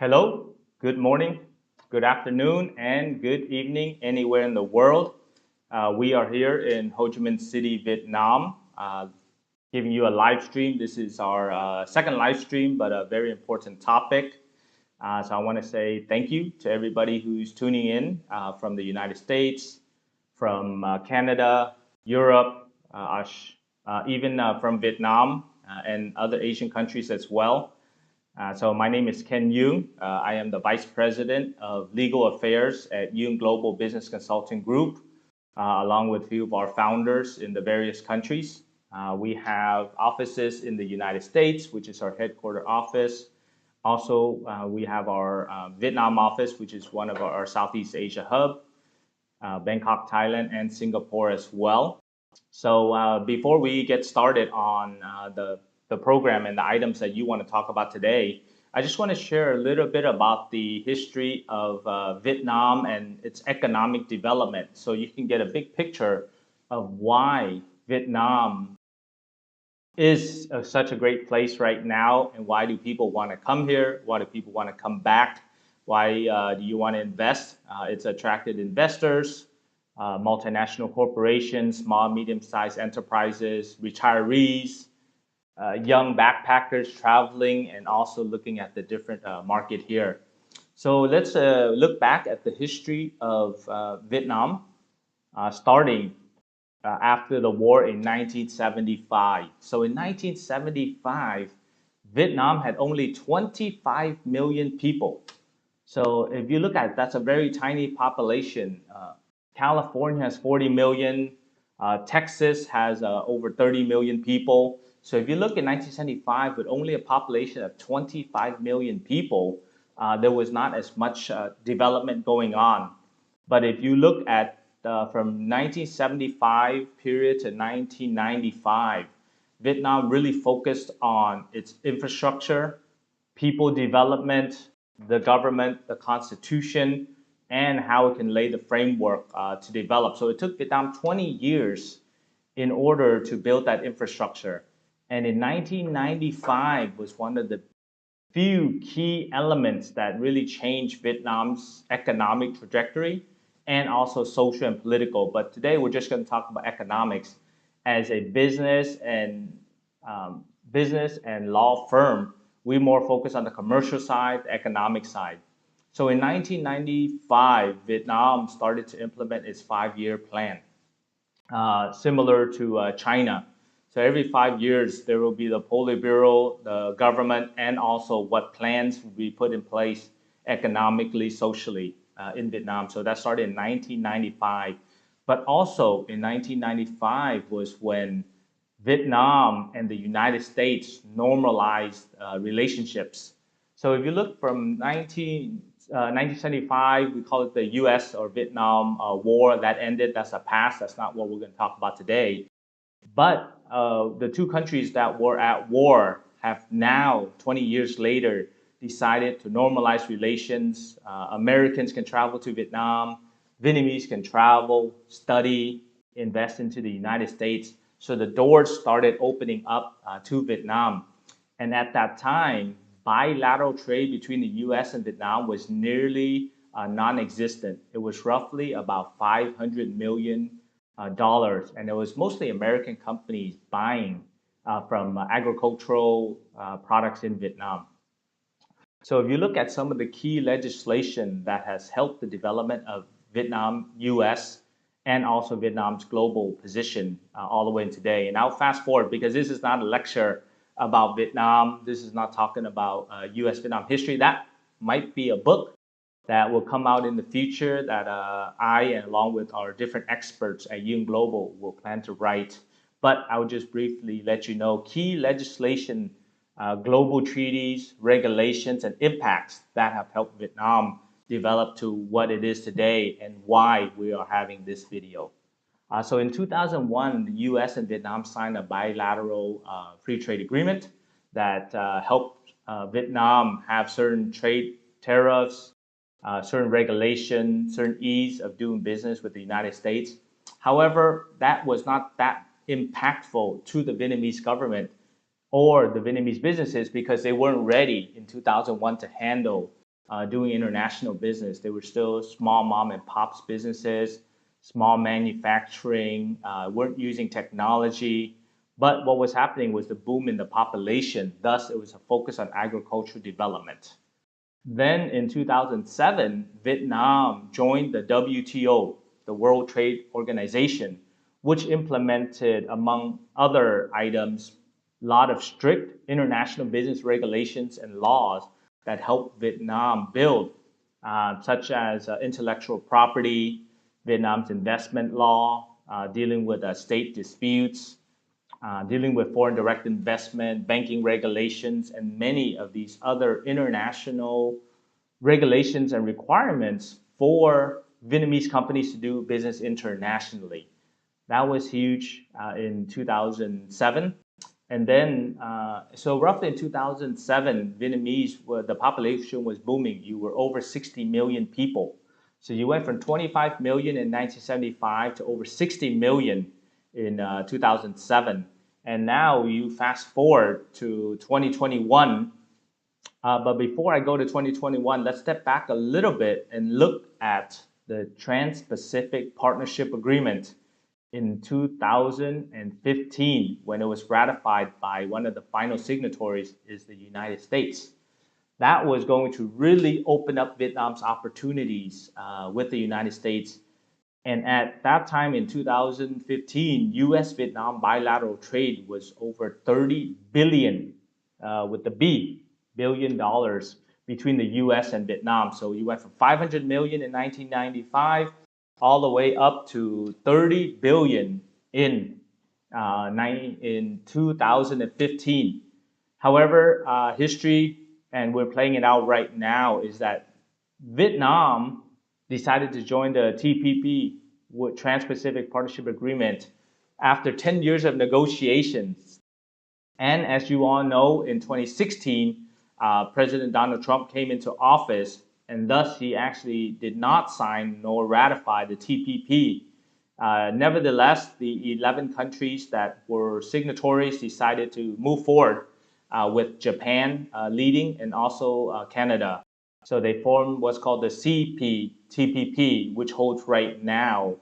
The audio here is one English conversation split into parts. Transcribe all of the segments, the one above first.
Hello, good morning, good afternoon, and good evening anywhere in the world. We are here in Ho Chi Minh City, Vietnam, giving you a live stream. This is our second live stream, but a very important topic. So I want to say thank you to everybody who's tuning in from the United States, from Canada, Europe, even from Vietnam and other Asian countries as well. So my name is Ken Yoon. I am the Vice President of Legal Affairs at Yoon Global Business Consulting Group, along with a few of our founders in the various countries. We have offices in the United States, which is our headquarter office. Also, we have our Vietnam office, which is one of our Southeast Asia hub, Bangkok, Thailand, and Singapore as well. So before we get started on the program and the items that you want to talk about today, I just want to share a little bit about the history of Vietnam and its economic development so you can get a big picture of why Vietnam is such a great place right now and why do people want to come here? Why do people want to come back? Why do you want to invest? It's attracted investors, multinational corporations, small, medium-sized enterprises, retirees, young backpackers traveling, and also looking at the different market here. So let's look back at the history of Vietnam, starting after the war in 1975. So in 1975, Vietnam had only 25 million people. So if you look at it, that's a very tiny population. California has 40 million. Texas has over 30 million people. So if you look at 1975 with only a population of 25 million people, there was not as much development going on. But if you look at from 1975 period to 1995, Vietnam really focused on its infrastructure, people development, the government, the constitution, and how it can lay the framework to develop. So it took Vietnam 20 years in order to build that infrastructure. And in 1995 was one of the few key elements that really changed Vietnam's economic trajectory and also social and political. But today we're just going to talk about economics as a business and law firm. We more focus on the commercial side, the economic side. So in 1995, Vietnam started to implement its 5-year plan, similar to China. So every 5 years, there will be the Politburo, the government, and also what plans will be put in place economically, socially in Vietnam. So that started in 1995. But also in 1995 was when Vietnam and the United States normalized relationships. So if you look from 1975, we call it the US or Vietnam War, that ended, that's a past, that's not what we're going to talk about today. But the two countries that were at war have now, 20 years later, decided to normalize relations. Americans can travel to Vietnam, Vietnamese can travel, study, invest into the United States. So the doors started opening up to Vietnam. And at that time, bilateral trade between the US and Vietnam was nearly non-existent. It was roughly about $500 million, and it was mostly American companies buying from agricultural products in Vietnam. So if you look at some of the key legislation that has helped the development of Vietnam, US, and also Vietnam's global position all the way in today. And I'll fast forward because this is not a lecture about Vietnam. This is not talking about US-Vietnam history. That might be a book that will come out in the future that I, and along with our different experts at Yoon Global, will plan to write. But I will just briefly let you know key legislation, global treaties, regulations, and impacts that have helped Vietnam develop to what it is today and why we are having this video. So in 2001, the US and Vietnam signed a bilateral free trade agreement that helped Vietnam have certain trade tariffs, certain regulation, certain ease of doing business with the United States. However, that was not that impactful to the Vietnamese government or the Vietnamese businesses because they weren't ready in 2001 to handle doing international business. They were still small mom and pops businesses, small manufacturing, weren't using technology. But what was happening was the boom in the population. Thus, it was a focus on agricultural development. Then in 2007, Vietnam joined the WTO, the World Trade Organization, which implemented, among other items, a lot of strict international business regulations and laws that helped Vietnam build, such as intellectual property, Vietnam's investment law, dealing with state disputes, dealing with foreign direct investment, banking regulations, and many of these other international regulations and requirements for Vietnamese companies to do business internationally. That was huge in 2007. And then, so roughly in 2007, the population was booming. You were over 60 million people. So you went from 25 million in 1975 to over 60 million in 2007. And now you fast forward to 2021. But before I go to 2021, let's step back a little bit and look at the Trans-Pacific Partnership Agreement in 2015, when it was ratified by one of the final signatories, is the United States. That was going to really open up Vietnam's opportunities with the United States. And at that time in 2015, US Vietnam bilateral trade was over 30 billion with the B, billion dollars between the US and Vietnam. So you went from 500 million in 1995 all the way up to 30 billion in 2015. However, history, and we're playing it out right now, is that Vietnam decided to join the TPP, Trans-Pacific Partnership Agreement, after 10 years of negotiations. And as you all know, in 2016, President Donald Trump came into office, and thus he actually did not sign nor ratify the TPP. Nevertheless, the 11 countries that were signatories decided to move forward with Japan leading, and also Canada. So they formed what's called the CPTPP, which holds right now.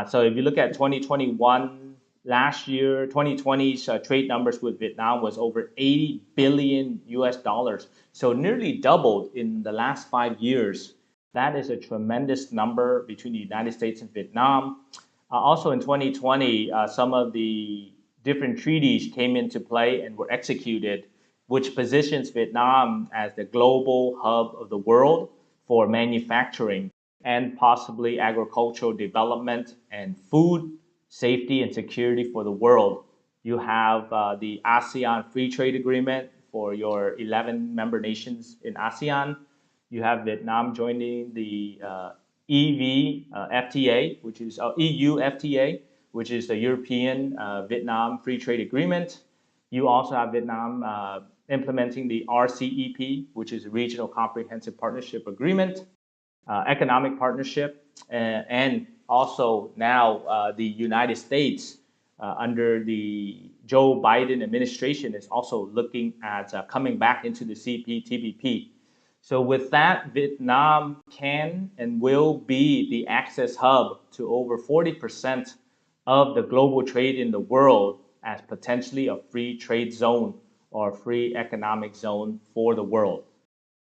So if you look at 2021, last year, 2020's trade numbers with Vietnam was over 80 billion US dollars. So nearly doubled in the last 5 years. That is a tremendous number between the United States and Vietnam. Also in 2020, some of the different treaties came into play and were executed, which positions Vietnam as the global hub of the world for manufacturing and possibly agricultural development and food safety and security for the world. You have the ASEAN Free Trade Agreement for your 11 member nations in ASEAN. You have Vietnam joining the FTA, which is EU FTA, which is the European Vietnam Free Trade Agreement. You also have Vietnam implementing the RCEP, which is a Regional Comprehensive Partnership Agreement, economic partnership, and also now the United States under the Joe Biden administration is also looking at coming back into the CPTPP. So with that, Vietnam can and will be the access hub to over 40% of the global trade in the world, as potentially a free trade zone or free economic zone for the world.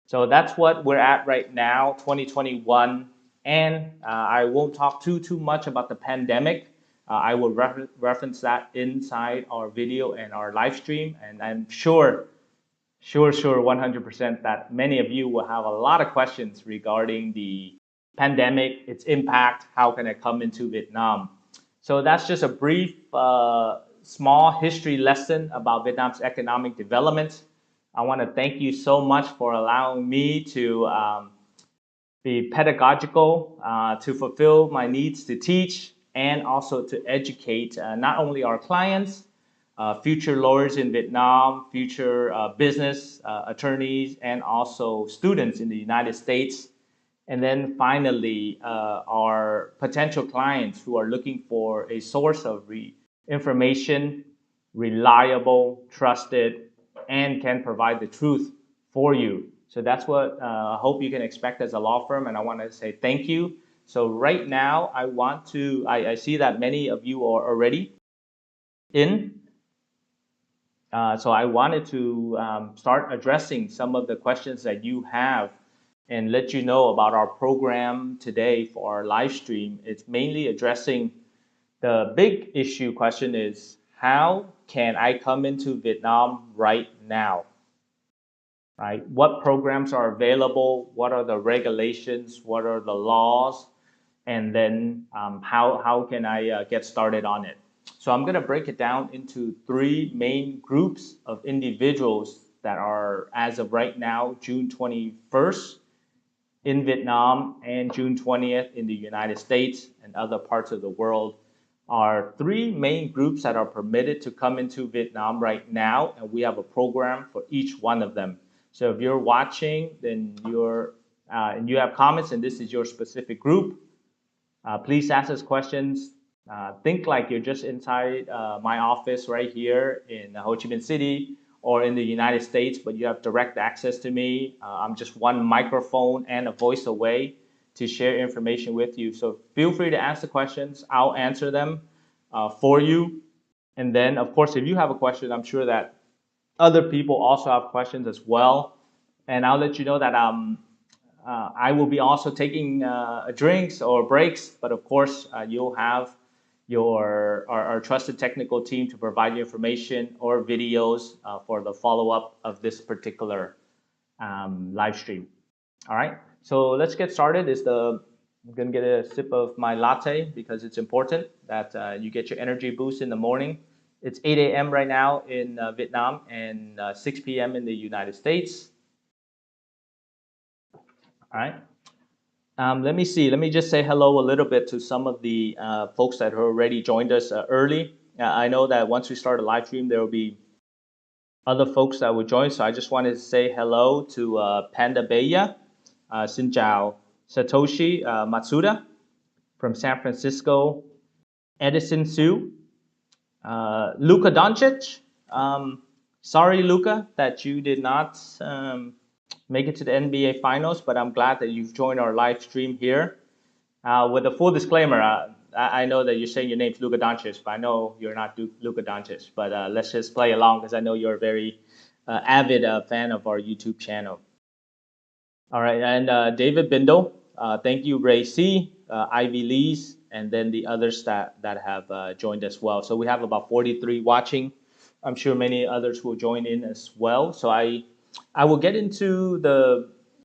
So that's what we're at right now, 2021. And I won't talk too much about the pandemic. I will reference that inside our video and our live stream. And I'm sure 100% that many of you will have a lot of questions regarding the pandemic, its impact, how can it come into Vietnam. So that's just a brief, small history lesson about Vietnam's economic development. I want to thank you so much for allowing me to be pedagogical, to fulfill my needs to teach, and also to educate not only our clients, future lawyers in Vietnam, future business attorneys, and also students in the United States. And then finally, our potential clients who are looking for a source of information, reliable, trusted, and can provide the truth for you. So that's what I hope you can expect as a law firm, and I want to say thank you. So right now, I see that many of you are already in. So I wanted to start addressing some of the questions that you have and let you know about our program today for our live stream. It's mainly addressing the big issue question is, how can I come into Vietnam right now? Right? What programs are available? What are the regulations? What are the laws? And then how can I get started on it? So I'm going to break it down into three main groups of individuals that are, as of right now, June 21st in Vietnam and June 20th in the United States and other parts of the world, are three main groups that are permitted to come into Vietnam right now, and we have a program for each one of them. So if you're watching, then and you have comments, and this is your specific group, please ask us questions. Think like you're just inside my office right here in Ho Chi Minh City or in the United States, but you have direct access to me. I'm just one microphone and a voice away to share information with you. So feel free to ask the questions. I'll answer them for you. And then, of course, if you have a question, I'm sure that other people also have questions as well. And I'll let you know that I will be also taking drinks or breaks, but of course, you'll have our trusted technical team to provide you information or videos for the follow-up of this particular live stream. All right, so let's get started. I'm gonna get a sip of my latte because it's important that you get your energy boost in the morning. It's 8 a.m. right now in Vietnam and 6 p.m. in the United States. All right. Let me see. Let me just say hello a little bit to some of the folks that have already joined us early. I know that once we start a live stream, there will be other folks that will join. So I just wanted to say hello to Panda Beya, xin chào, Satoshi Matsuda from San Francisco, Edison Sue, Luka Doncic. Sorry, Luka, that you did not make it to the NBA Finals, but I'm glad that you've joined our live stream here. With a full disclaimer, I know that you're saying your name's Luka Doncic, but I know you're not Luka Doncic. But let's just play along because I know you're a very avid fan of our YouTube channel. All right, and David Bindle, thank you, Ray C, Ivy Lees, and then the others that have joined as well. So we have about 43 watching. I'm sure many others will join in as well. So I will get into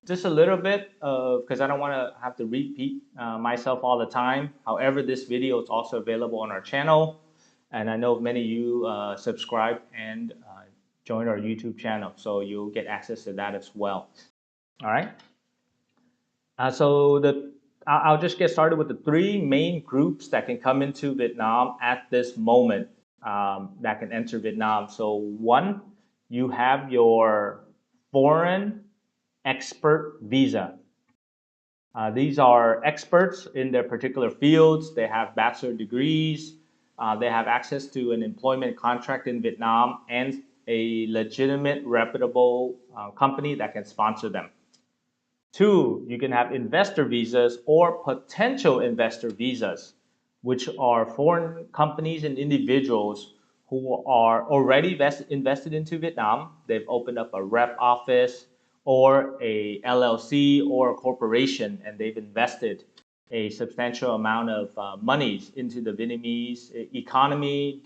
just a little bit because I don't want to have to repeat myself all the time. However, this video is also available on our channel, and I know many of you subscribe and join our YouTube channel, so you'll get access to that as well. All right. I'll just get started with the three main groups that can come into Vietnam at this moment that can enter Vietnam. So one, you have your foreign expert visa. These are experts in their particular fields. They have bachelor degrees. They have access to an employment contract in Vietnam and a legitimate, reputable company that can sponsor them. Two, you can have investor visas or potential investor visas, which are foreign companies and individuals who are already invested into Vietnam. They've opened up a rep office or a LLC or a corporation, and they've invested a substantial amount of monies into the Vietnamese economy,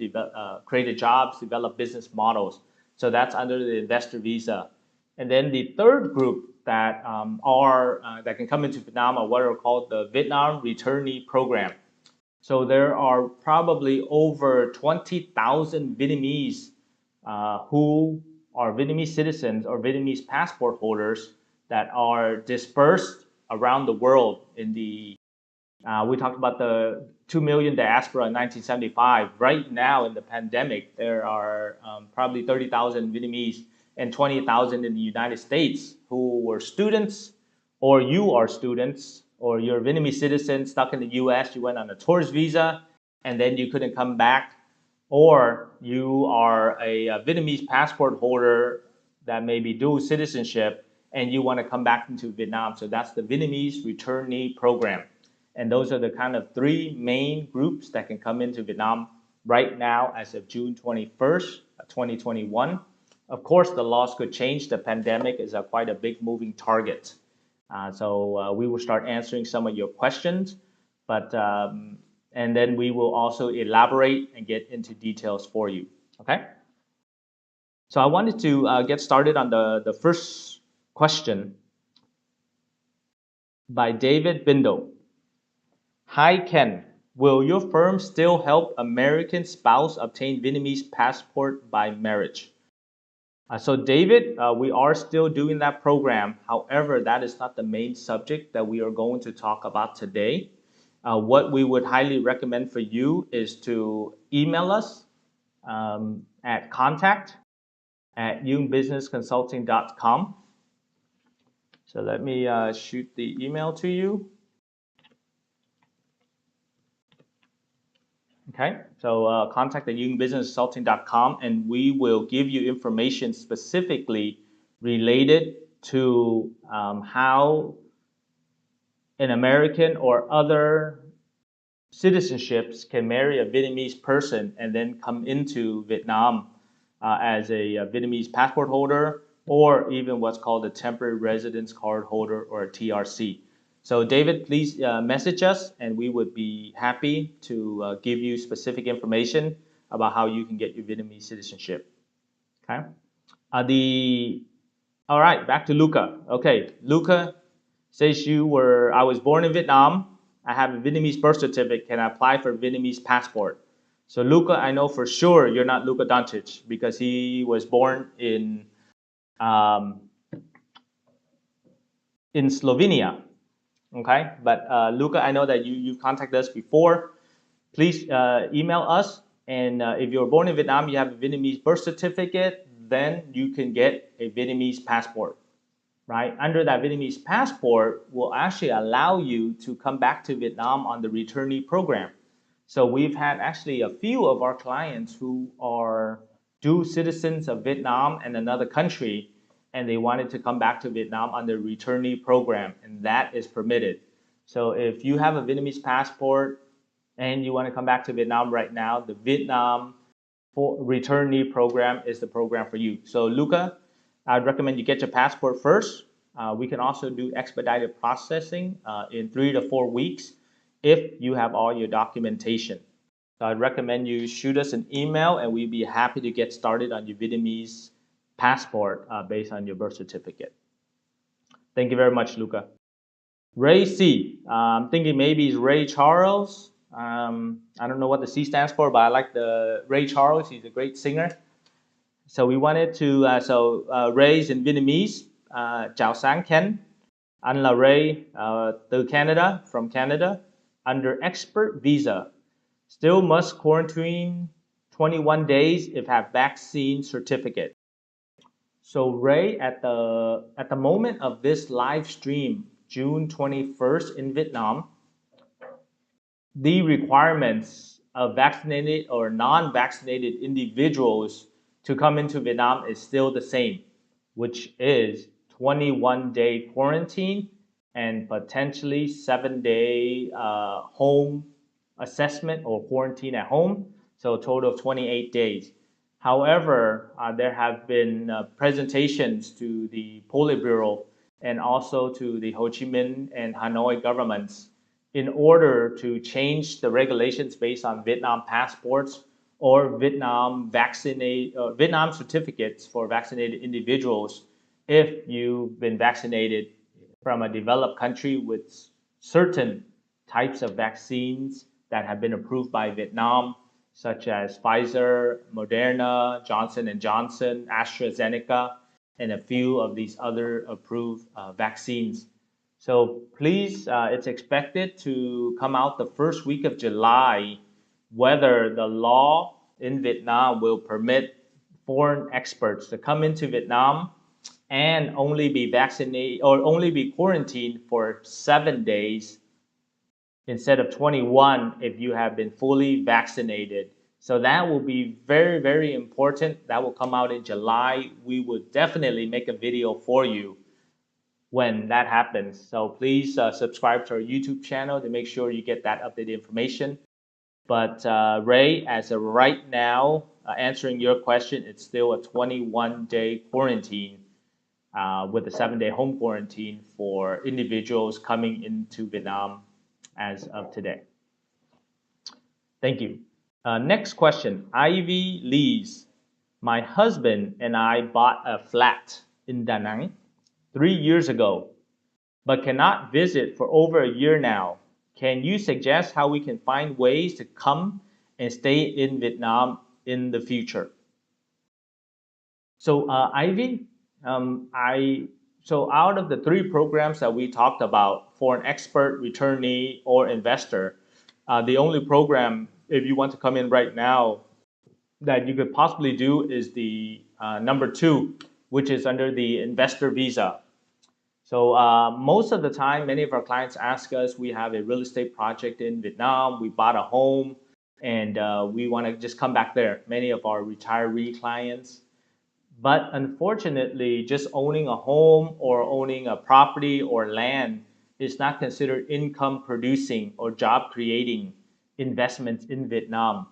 created jobs, developed business models. So that's under the investor visa. And then the third group that that can come into Vietnam are what are called the Vietnam Returnee Program. So there are probably over 20,000 Vietnamese who are Vietnamese citizens or Vietnamese passport holders that are dispersed around the world. We talked about the 2 million diaspora in 1975. Right now in the pandemic, there are probably 30,000 Vietnamese and 20,000 in the United States who were students, or you are students, or you're a Vietnamese citizen stuck in the US, you went on a tourist visa, and then you couldn't come back, or you are a Vietnamese passport holder that may be dual citizenship, and you want to come back into Vietnam. So that's the Vietnamese Returnee Program. And those are the kind of three main groups that can come into Vietnam right now as of June 21st, 2021. Of course, the laws could change. The pandemic is quite a big moving target. So we will start answering some of your questions, but and then we will also elaborate and get into details for you. Okay. So I wanted to get started on the first question by David Bindle. Hi Ken, will your firm still help American spouse obtain Vietnamese passport by marriage? So David, we are still doing that program. However, that is not the main subject that we are going to talk about today. What we would highly recommend for you is to email us at contact@duongbusinessconsulting.com. So let me shoot the email to you. Okay, so contact@duongbusinessconsulting.com, and we will give you information specifically related to how an American or other citizenships can marry a Vietnamese person and then come into Vietnam as a Vietnamese passport holder, or even what's called a temporary residence card holder, or a TRC. So David, please message us, and we would be happy to give you specific information about how you can get your Vietnamese citizenship. Okay. All right, back to Luca. Okay, Luca says I was born in Vietnam. I have a Vietnamese birth certificate. Can I apply for Vietnamese passport? So Luca, I know for sure you're not Luka Doncic, because he was born in Slovenia. Okay, but Luca, I know that you've contacted us before. Please email us, and if you're born in Vietnam, you have a Vietnamese birth certificate, then you can get a Vietnamese passport. Right? Under that Vietnamese passport will actually allow you to come back to Vietnam on the returnee program. So we've had actually a few of our clients who are dual citizens of Vietnam and another country, and they wanted to come back to Vietnam on the returnee program, and that is permitted. So if you have a Vietnamese passport and you want to come back to Vietnam right now, the Vietnam returnee program is the program for you. So Luca, I'd recommend you get your passport first. We can also do expedited processing in 3 to 4 weeks if you have all your documentation. So I'd recommend you shoot us an email, and we'd be happy to get started on your Vietnamese passport based on your birth certificate. Thank you very much, Luca. Ray C. I'm thinking maybe it's Ray Charles. I don't know what the C stands for, but I like the Ray Charles. He's a great singer. So we wanted to, Ray's in Vietnamese. Chào sáng Ken. Anh là Ray từ Canada, from Canada, under expert visa. Still must quarantine 21 days if have vaccine certificate. So Ray, at the moment of this live stream, June 21st in Vietnam, the requirements of vaccinated or non-vaccinated individuals to come into Vietnam is still the same, which is 21-day quarantine and potentially 7-day home assessment or quarantine at home, so a total of 28 days. However, there have been presentations to the Politburo and also to the Ho Chi Minh and Hanoi governments in order to change the regulations based on Vietnam passports or Vietnam certificates for vaccinated individuals if you've been vaccinated from a developed country with certain types of vaccines that have been approved by Vietnam, such as Pfizer, Moderna, Johnson & Johnson, AstraZeneca, and a few of these other approved vaccines. So please, it's expected to come out the first week of July, whether the law in Vietnam will permit foreign experts to come into Vietnam and only be vaccinated or only be quarantined for 7 days instead of 21 if you have been fully vaccinated. So that will be very, very important. That will come out in July. We will definitely make a video for you when that happens. So please subscribe to our YouTube channel to make sure you get that updated information. But Ray, as of right now, answering your question, it's still a 21-day quarantine with a 7-day home quarantine for individuals coming into Vietnam as of today. Thank you. Next question, Ivy Lee's. My husband and I bought a flat in Da Nang 3 years ago, but cannot visit for over a year now. Can you suggest how we can find ways to come and stay in Vietnam in the future? So Ivy, so out of the three programs that we talked about for an expert, returnee, or investor, the only program, if you want to come in right now, that you could possibly do is the number two, which is under the investor visa. So most of the time, many of our clients ask us, we have a real estate project in Vietnam, we bought a home, and we want to just come back there. Many of our retiree clients. But unfortunately, just owning a home or owning a property or land is not considered income producing or job creating investment in Vietnam.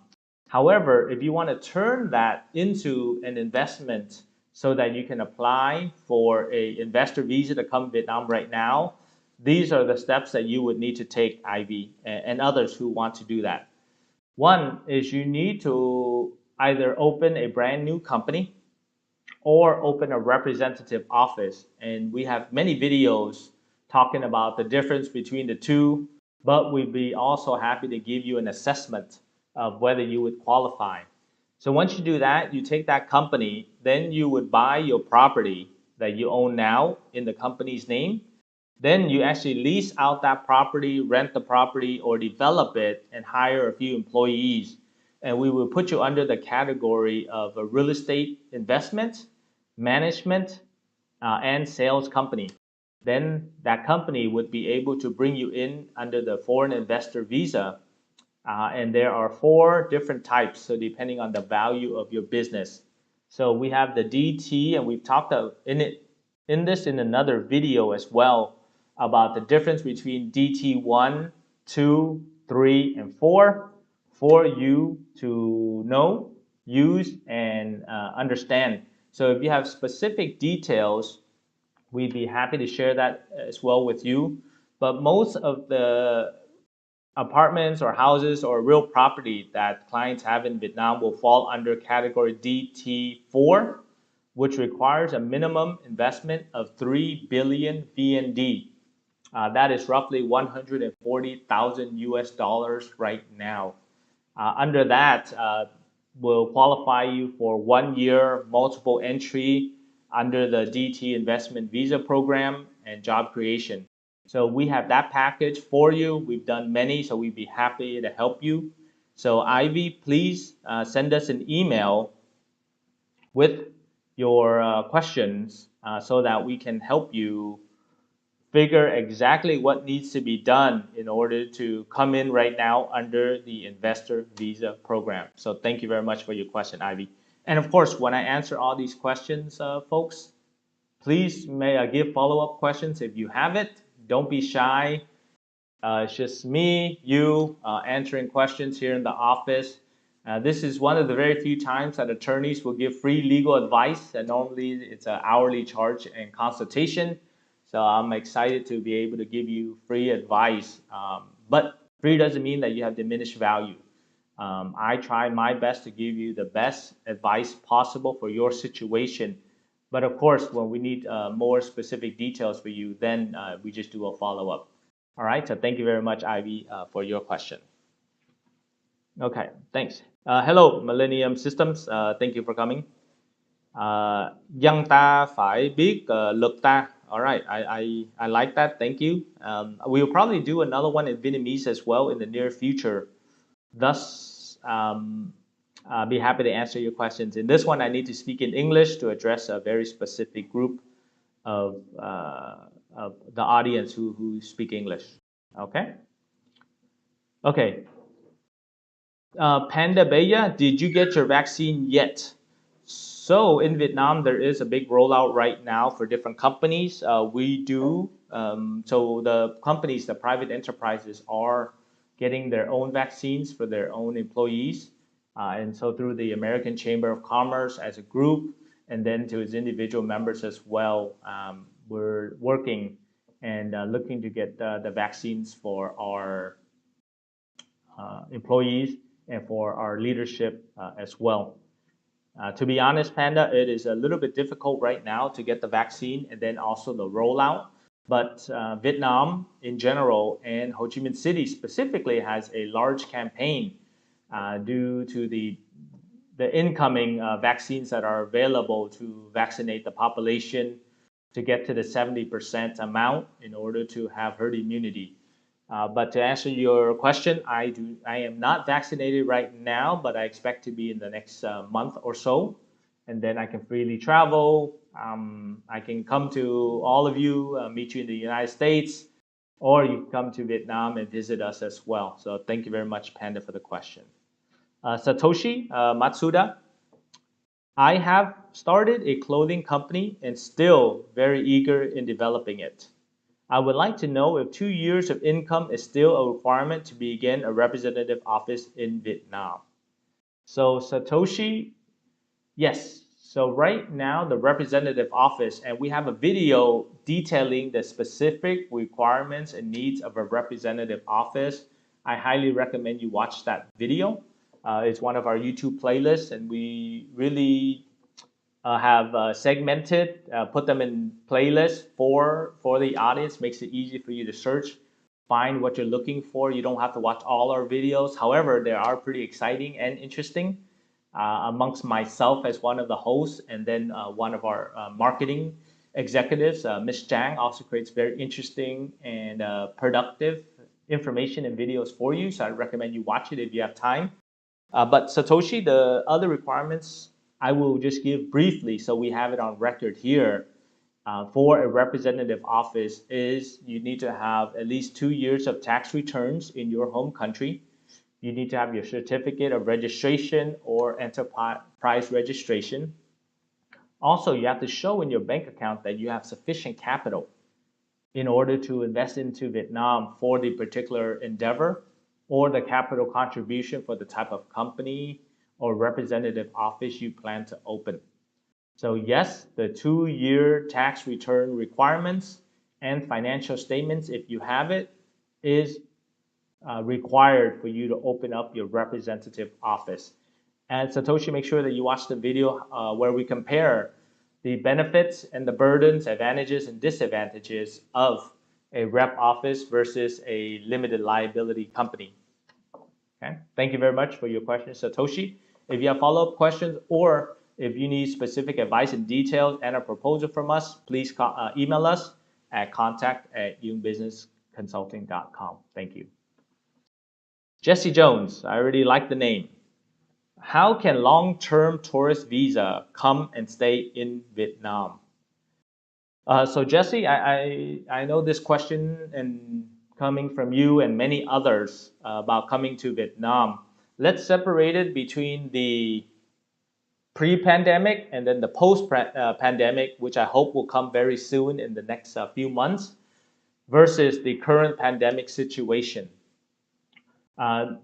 However, if you want to turn that into an investment so that you can apply for a investor visa to come to Vietnam right now, these are the steps that you would need to take, Ivy, and others who want to do that. One is you need to either open a brand new company or open a representative office. And we have many videos talking about the difference between the two, but we'd be also happy to give you an assessment of whether you would qualify. So once you do that, you take that company, then you would buy your property that you own now in the company's name. Then you actually lease out that property, rent the property, or develop it and hire a few employees. And we will put you under the category of a real estate investment, management, and sales company. Then that company would be able to bring you in under the foreign investor visa. And there are 4 different types, so depending on the value of your business. So we have the DT, and we've talked in another video as well about the difference between DT1, 2, 3, and 4 for you to know, use, and understand. So if you have specific details, we'd be happy to share that as well with you. But most of the apartments or houses or real property that clients have in Vietnam will fall under category DT4, which requires a minimum investment of 3 billion VND. That is roughly 140,000 US dollars right now. Under that, will qualify you for 1 year multiple entry under the DT investment visa program and job creation. So we have that package for you. We've done many, so we'd be happy to help you. So Ivy, please send us an email with your questions so that we can help you figure exactly what needs to be done in order to come in right now under the investor visa program. So thank you very much for your question, Ivy. And of course, when I answer all these questions, folks, please may give follow-up questions if you have it. Don't be shy. It's just me, you, answering questions here in the office. This is one of the very few times that attorneys will give free legal advice, and normally it's an hourly charge and consultation. So I'm excited to be able to give you free advice. But free doesn't mean that you have diminished value. I try my best to give you the best advice possible for your situation. But of course, when we need more specific details for you, then we just do a follow-up. All right, so thank you very much, Ivy, for your question. Okay, thanks. Hello, Millennium Systems. Thank you for coming. Dân ta phải biết luật ta. All right, I like that. Thank you. We'll probably do another one in Vietnamese as well in the near future. Thus, be happy to answer your questions. In this one, I need to speak in English to address a very specific group of the audience who speak English. Okay? Okay. Panda Baya, did you get your vaccine yet? So in Vietnam, there is a big rollout right now for different companies. So the companies, the private enterprises are getting their own vaccines for their own employees. And so through the American Chamber of Commerce as a group, and then to its individual members as well, we're working and looking to get the vaccines for our employees and for our leadership as well. To be honest, Panda, it is a little bit difficult right now to get the vaccine and then also the rollout. But Vietnam in general and Ho Chi Minh City specifically has a large campaign due to the incoming vaccines that are available to vaccinate the population to get to the 70% amount in order to have herd immunity. But to answer your question, I am not vaccinated right now, but I expect to be in the next month or so, and then I can freely travel. I can come to all of you, meet you in the United States, or you can come to Vietnam and visit us as well. So thank you very much, Panda, for the question. Satoshi Matsuda, I have started a clothing company and still very eager in developing it. I would like to know if 2 years of income is still a requirement to begin a representative office in Vietnam. So Satoshi, yes. So right now the representative office, and we have a video detailing the specific requirements and needs of a representative office. I highly recommend you watch that video. It's one of our YouTube playlists, and we really have segmented, put them in playlists for the audience. Makes it easy for you to search, find what you're looking for. You don't have to watch all our videos. However, they are pretty exciting and interesting. Amongst myself as one of the hosts, and then one of our marketing executives, Miss Chang, also creates very interesting and productive information and videos for you. So I recommend you watch it if you have time. But Satoshi, the other requirements I will just give briefly so we have it on record here. For a representative office is you need to have at least 2 years of tax returns in your home country. You need to have your certificate of registration or enterprise registration. Also, you have to show in your bank account that you have sufficient capital in order to invest into Vietnam for the particular endeavor or the capital contribution for the type of company or representative office you plan to open. So yes, the 2 year tax return requirements and financial statements, if you have it, is required for you to open up your representative office. And Satoshi, make sure that you watch the video where we compare the benefits and the burdens, advantages and disadvantages of a rep office versus a limited liability company. Okay, thank you very much for your question, Satoshi. If you have follow-up questions or if you need specific advice and details and a proposal from us, please email us at contact@youngbusinessconsulting.com. Thank you. Jesse Jones, I already like the name. How can long-term tourist visa come and stay in Vietnam? So Jesse, I know this question and coming from you and many others about coming to Vietnam. Let's separate it between the pre-pandemic and then the post-pandemic, which I hope will come very soon in the next few months, versus the current pandemic situation. The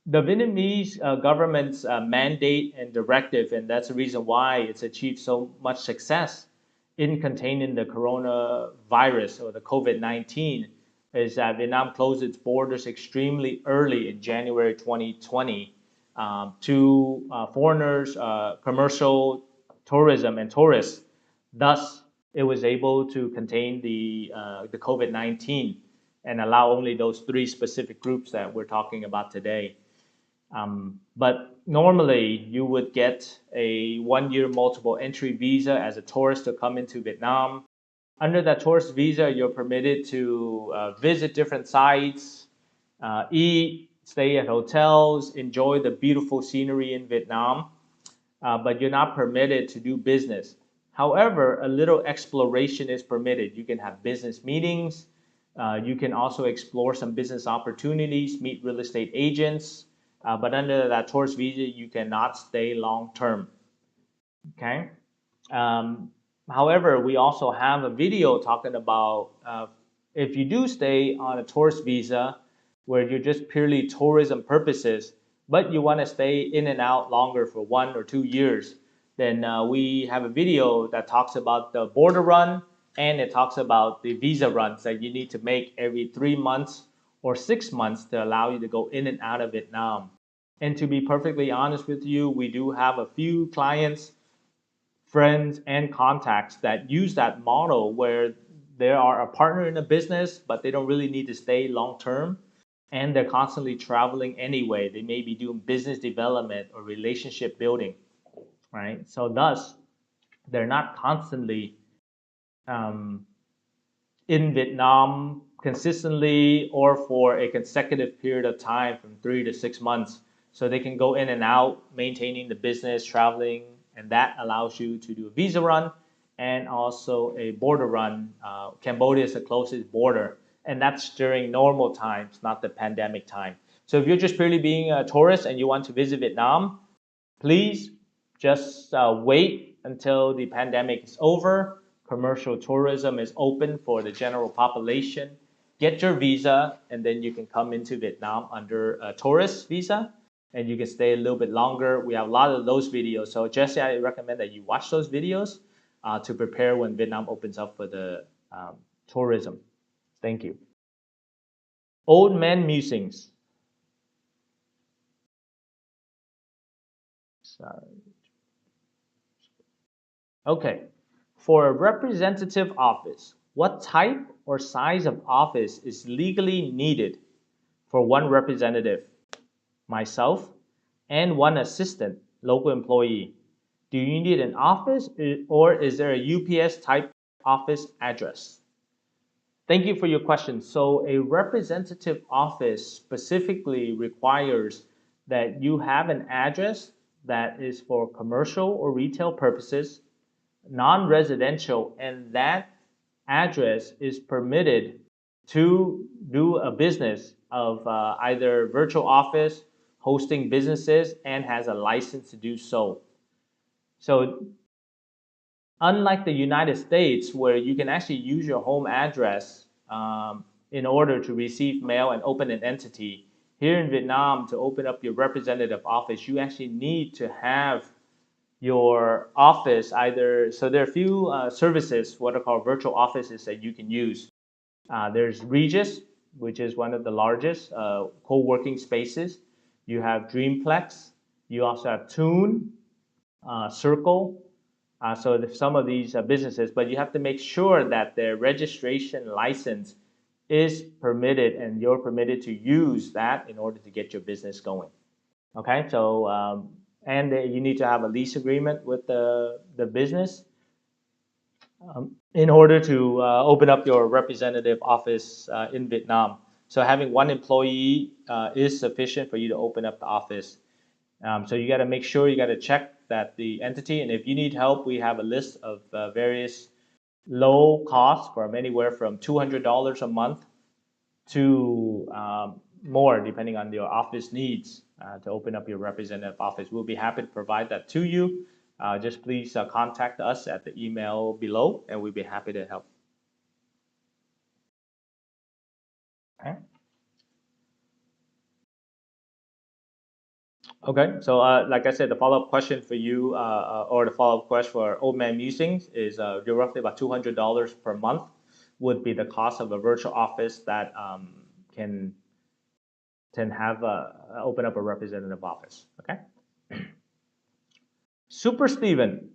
Vietnamese government's mandate and directive, and that's the reason why it's achieved so much success in containing the coronavirus or the COVID-19, is that Vietnam closed its borders extremely early in January 2020 to foreigners, commercial tourism, and tourists. Thus, it was able to contain the COVID-19 and allow only those three specific groups that we're talking about today. But normally you would get a 1 year multiple entry visa as a tourist to come into Vietnam. Under that tourist visa, you're permitted to visit different sites, eat, stay at hotels, enjoy the beautiful scenery in Vietnam, but you're not permitted to do business. However, a little exploration is permitted. You can have business meetings. You can also explore some business opportunities, meet real estate agents. But under that tourist visa, you cannot stay long term. Okay. Um, However, we also have a video talking about if you do stay on a tourist visa where you're just purely tourism purposes, but you want to stay in and out longer for 1 or 2 years, then we have a video that talks about the border run and it talks about the visa runs that you need to make every 3 months or 6 months to allow you to go in and out of Vietnam. And to be perfectly honest with you, we do have a few clients, friends, and contacts that use that model where they are a partner in a business, but they don't really need to stay long term. And they're constantly traveling anyway. They may be doing business development or relationship building, right? So, thus, they're not constantly um, in Vietnam consistently or for a consecutive period of time from 3 to 6 months. So they can go in and out, maintaining the business, traveling, and that allows you to do a visa run and also a border run. Cambodia is the closest border, and that's during normal times, not the pandemic time. So if you're just purely being a tourist and you want to visit Vietnam, please just wait until the pandemic is over. Commercial tourism is open for the general population. Get your visa, and then you can come into Vietnam under a tourist visa, and you can stay a little bit longer. We have a lot of those videos. So, Jesse, I recommend that you watch those videos to prepare when Vietnam opens up for the tourism. Thank you. Old Man Musings. Sorry. Okay. For a representative office, what type or size of office is legally needed for one representative, myself, and one assistant, local employee? Do you need an office or is there a UPS type office address? Thank you for your question. So, a representative office specifically requires that you have an address that is for commercial or retail purposes, non-residential, and that address is permitted to do a business of either virtual office, hosting businesses, and has a license to do so. So unlike the United States, where you can actually use your home address in order to receive mail and open an entity, here in Vietnam, to open up your representative office, you actually need to have your office either. So there are a few services, what are called virtual offices, that you can use. There's Regis, which is one of the largest co-working spaces. You have Dreamplex. You also have Tune, Circle. So some of these businesses, but you have to make sure that their registration license is permitted and you're permitted to use that in order to get your business going. Okay, so and you need to have a lease agreement with the business in order to open up your representative office in Vietnam. So having one employee is sufficient for you to open up the office. So you got to make sure you got to check that the entity, and if you need help, we have a list of various low costs from anywhere from $200 a month to more, depending on your office needs to open up your representative office. We'll be happy to provide that to you. Just please contact us at the email below, and we'll be happy to help. Okay. Okay, so like I said, the follow-up question for you, or the follow-up question for Old Man Musings is you're roughly about $200 per month would be the cost of a virtual office that can have open up a representative office. Okay. Super Steven.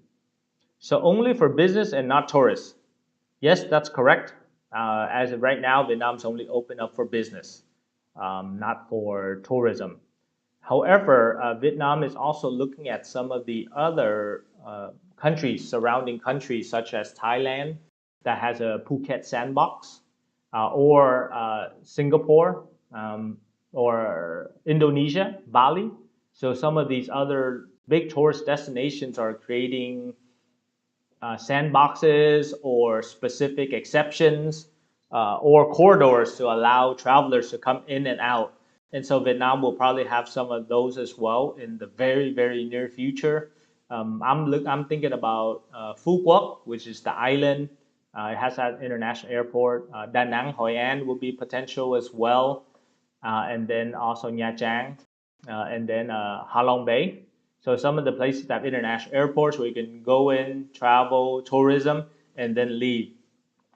So only for business and not tourists. Yes, that's correct. As of right now, Vietnam's only open up for business, not for tourism. However, Vietnam is also looking at some of the other countries, surrounding countries, such as Thailand, that has a Phuket Sandbox, or Singapore, or Indonesia, Bali. So some of these other big tourist destinations are creating sandboxes or specific exceptions or corridors to allow travelers to come in and out. And so Vietnam will probably have some of those as well in the very, very near future. I'm thinking about Phuket, which is the island. It has an international airport. Da Nang, Hoi An will be potential as well, and then also Nha Trang, and then Halong Bay. So some of the places that have international airports where you can go in, travel, tourism, and then leave.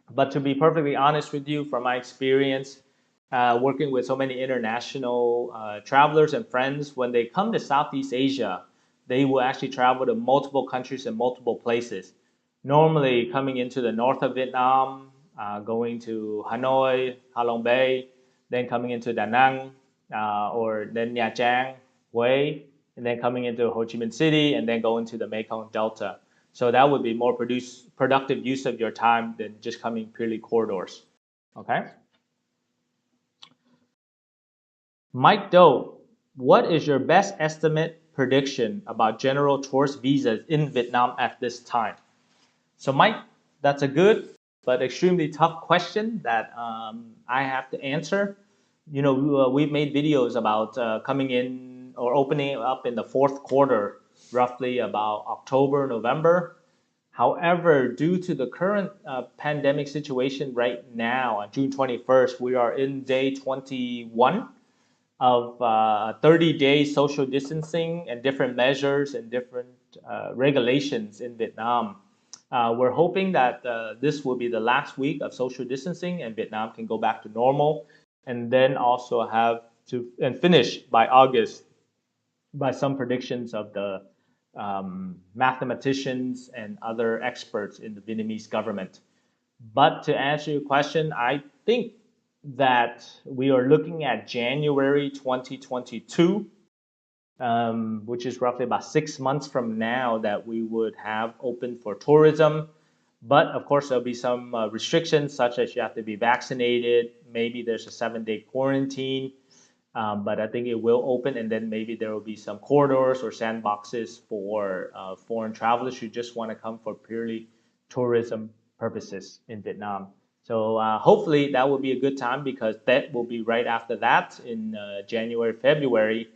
But to be perfectly honest with you, from my experience, working with so many international travelers and friends, when they come to Southeast Asia, they will actually travel to multiple countries and multiple places. Normally, coming into the north of Vietnam, going to Hanoi, Halong Bay, then coming into Da Nang, or then Nha Trang, Hue, and then coming into Ho Chi Minh City, and then going to the Mekong Delta. So that would be more productive use of your time than just coming purely corridors. Okay. Mike Doe, what is your best estimate prediction about general tourist visas in Vietnam at this time? So, Mike, that's a good but extremely tough question that I have to answer. We've made videos about coming in or opening up in the fourth quarter, roughly about October, November. However, due to the current pandemic situation right now, on June 21st, we are in day 21 of 30 days social distancing and different measures and different regulations in Vietnam. We're hoping that this will be the last week of social distancing and Vietnam can go back to normal and then also have to and finish by August by some predictions of the mathematicians and other experts in the Vietnamese government. But to answer your question, I think that we are looking at January 2022, which is roughly about 6 months from now, that we would have open for tourism. But of course, there'll be some restrictions, such as you have to be vaccinated. Maybe there's a 7-day quarantine. But I think it will open, and then maybe there will be some corridors or sandboxes for foreign travelers who just want to come for purely tourism purposes in Vietnam. So hopefully that will be a good time because that will be right after that in January, February.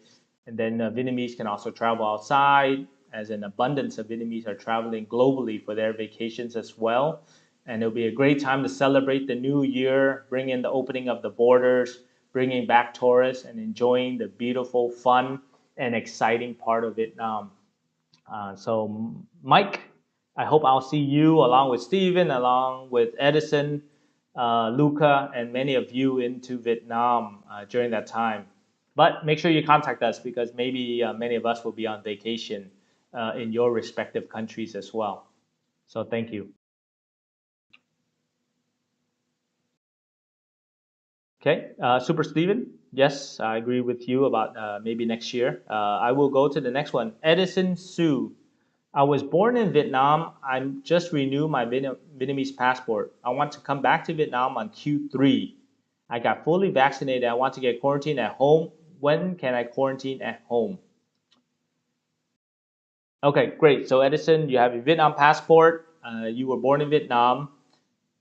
And then Vietnamese can also travel outside, as an abundance of Vietnamese are traveling globally for their vacations as well. And it'll be a great time to celebrate the new year, bring in the opening of the borders, bringing back tourists and enjoying the beautiful, fun, and exciting part of Vietnam. So, Mike, I hope I'll see you along with Steven, along with Edison, Luca, and many of you into Vietnam during that time. But make sure you contact us because maybe many of us will be on vacation in your respective countries as well. So, thank you. Okay, Super Steven. Yes, I agree with you about maybe next year. I will go to the next one. Edison Su. I was born in Vietnam. I'm just renewed my Vietnamese passport. I want to come back to Vietnam on Q3. I got fully vaccinated. I want to get quarantined at home. When can I quarantine at home? Okay, great. So Edison, you have a Vietnam passport. You were born in Vietnam,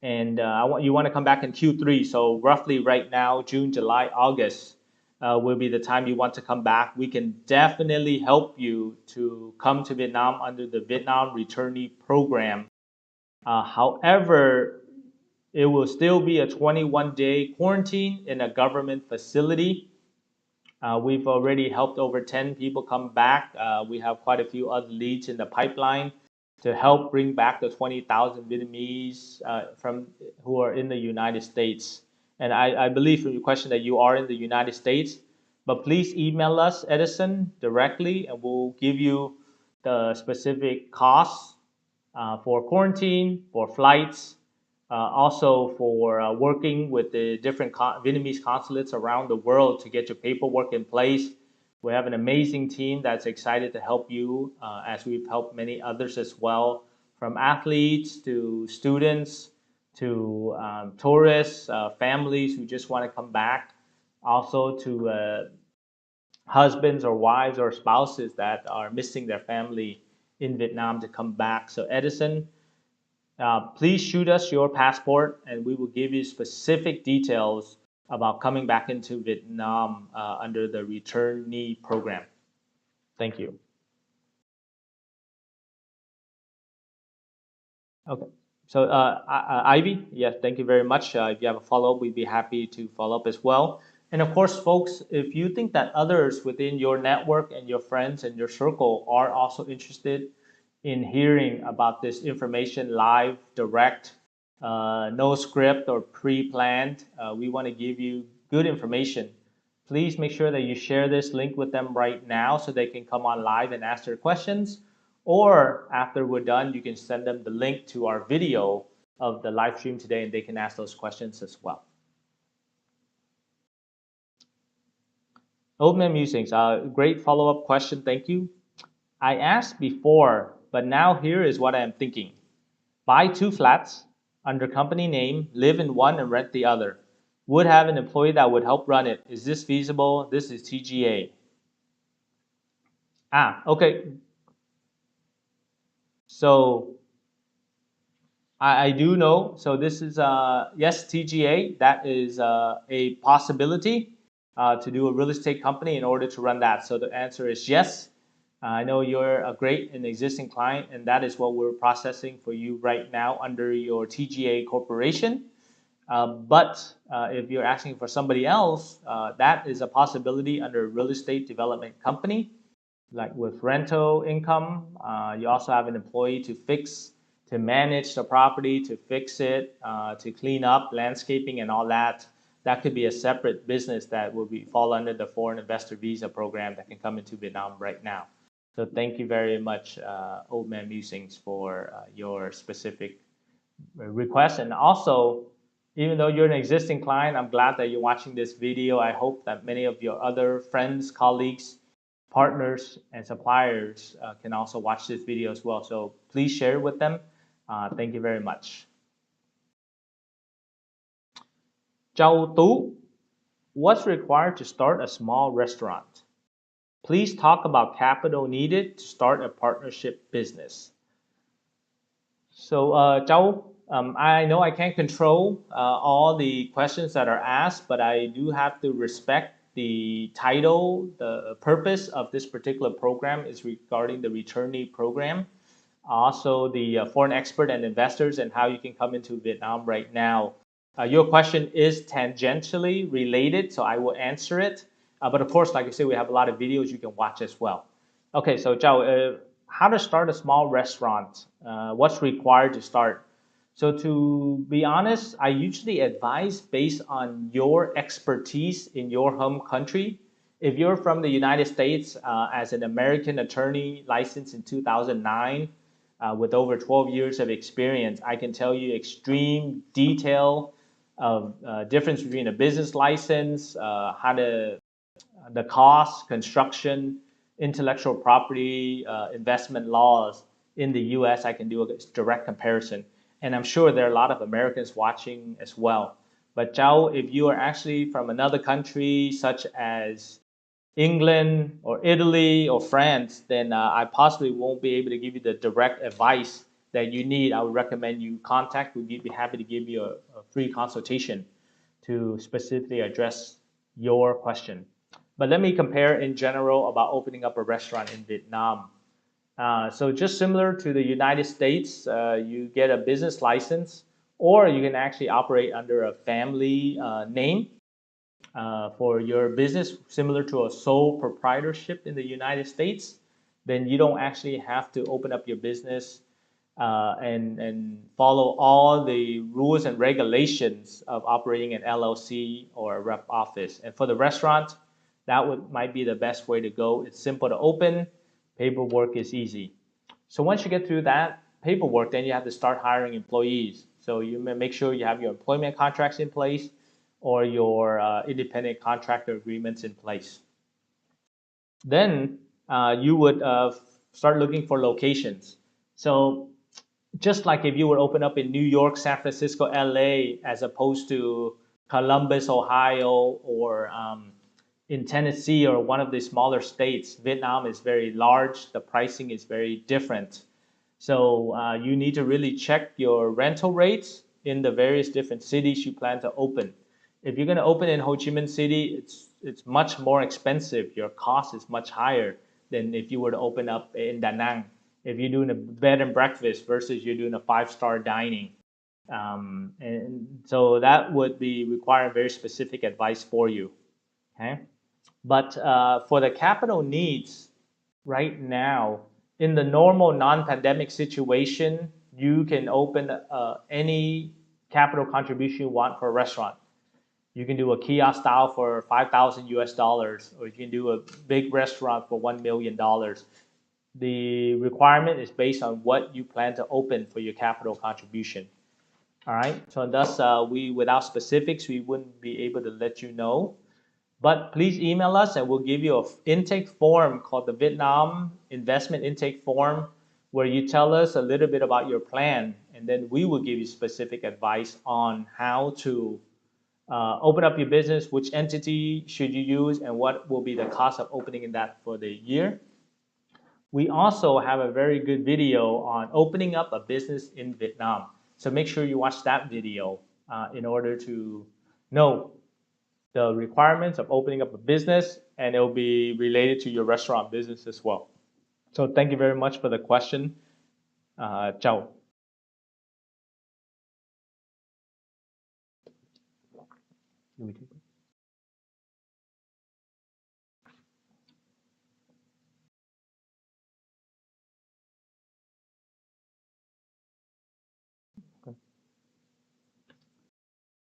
and you want to come back in Q3. So roughly right now, June, July, August will be the time you want to come back. We can definitely help you to come to Vietnam under the Vietnam Returnee Program. However, it will still be a 21-day quarantine in a government facility. We've already helped over 10 people come back. We have quite a few other leads in the pipeline to help bring back the 20,000 Vietnamese from who are in the United States. And I believe from your question that you are in the United States, but please email us, Edison, directly, and we'll give you the specific costs for quarantine, for flights, also for working with the different Vietnamese consulates around the world to get your paperwork in place. We have an amazing team that's excited to help you, as we've helped many others as well, from athletes to students to tourists, families who just want to come back, also to husbands or wives or spouses that are missing their family in Vietnam to come back. So Edison, please shoot us your passport and we will give you specific details about coming back into Vietnam under the Returnee Program. Thank you. Okay. So, Ivy, yes, thank you very much. If you have a follow-up, we'd be happy to follow up as well. And of course, folks, if you think that others within your network and your friends and your circle are also interested in hearing about this information live, direct, no script or pre-planned, we want to give you good information. Please make sure that you share this link with them right now so they can come on live and ask their questions. Or after we're done, you can send them the link to our video of the live stream today and they can ask those questions as well. Old Man Musings, great follow up question. Thank you. I asked before, but now here is what I am thinking. Buy two flats under company name, live in one and rent the other. Would have an employee that would help run it. Is this feasible? This is TGA. Okay. So I do know. So this is yes, TGA. That is a possibility to do a real estate company in order to run that. So the answer is yes. I know you're a great and existing client, and that is what we're processing for you right now under your TGA corporation. But if you're asking for somebody else, that is a possibility under a real estate development company like with rental income. You also have an employee to manage the property, to fix it, to clean up, landscaping, and all that. That could be a separate business that will fall under the foreign investor visa program that can come into Vietnam right now. So thank you very much, Old Man Musings, for your specific request. And also, even though you're an existing client, I'm glad that you're watching this video. I hope that many of your other friends, colleagues, partners, and suppliers can also watch this video as well. So please share it with them. Thank you very much. Châu Tú, what's required to start a small restaurant? Please talk about capital needed to start a partnership business. So, Châu, I know I can't control all the questions that are asked, but I do have to respect the title. The purpose of this particular program is regarding the Returnee Program. Also, the foreign expert and investors and how you can come into Vietnam right now. Your question is tangentially related, so I will answer it. But of course, like I said, we have a lot of videos you can watch as well. Okay, so Zhao, how to start a small restaurant? What's required to start? So to be honest, I usually advise based on your expertise in your home country. If you're from the United States as an American attorney licensed in 2009 with over 12 years of experience, I can tell you extreme detail of difference between a business license, how to the cost, construction, intellectual property, investment laws in the US, I can do a direct comparison. And I'm sure there are a lot of Americans watching as well. But Zhao, if you are actually from another country, such as England or Italy or France, then I possibly won't be able to give you the direct advice that you need. I would recommend you contact. We'd be happy to give you a free consultation to specifically address your question. But let me compare in general about opening up a restaurant in Vietnam. So just similar to the United States, you get a business license, or you can actually operate under a family name for your business, similar to a sole proprietorship in the United States. Then you don't actually have to open up your business and follow all the rules and regulations of operating an LLC or a rep office. And for the restaurant, might be the best way to go. It's simple to open, paperwork is easy. So once you get through that paperwork, then you have to start hiring employees. So you make sure you have your employment contracts in place or your independent contractor agreements in place. Then you would start looking for locations. So just like if you would open up in New York, San Francisco, LA, as opposed to Columbus, Ohio, or in Tennessee or one of the smaller states, Vietnam is very large. The pricing is very different. So you need to really check your rental rates in the various different cities you plan to open. If you're going to open in Ho Chi Minh City, it's much more expensive. Your cost is much higher than if you were to open up in Da Nang if you're doing a bed and breakfast versus you're doing a five-star dining. And so that would be require very specific advice for you. Okay, but for the capital needs right now, in the normal non-pandemic situation, you can open any capital contribution you want for a restaurant. You can do a kiosk style for 5,000 US dollars, or you can do a big restaurant for $1 million. The requirement is based on what you plan to open for your capital contribution. All right. So thus, we without specifics, we wouldn't be able to let you know. But please email us, and we'll give you an intake form called the Vietnam Investment Intake Form, where you tell us a little bit about your plan, and then we will give you specific advice on how to open up your business, which entity should you use, and what will be the cost of opening in that for the year. We also have a very good video on opening up a business in Vietnam. So make sure you watch that video in order to know the requirements of opening up a business, and it will be related to your restaurant business as well. So thank you very much for the question. Ciao.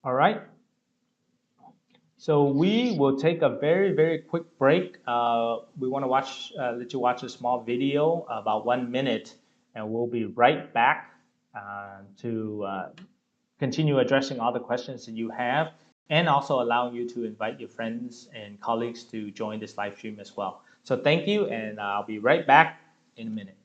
All right. So we will take a very, very quick break. We want to let you watch a small video about 1 minute, and we'll be right back to continue addressing all the questions that you have, and also allowing you to invite your friends and colleagues to join this live stream as well. So thank you, and I'll be right back in a minute.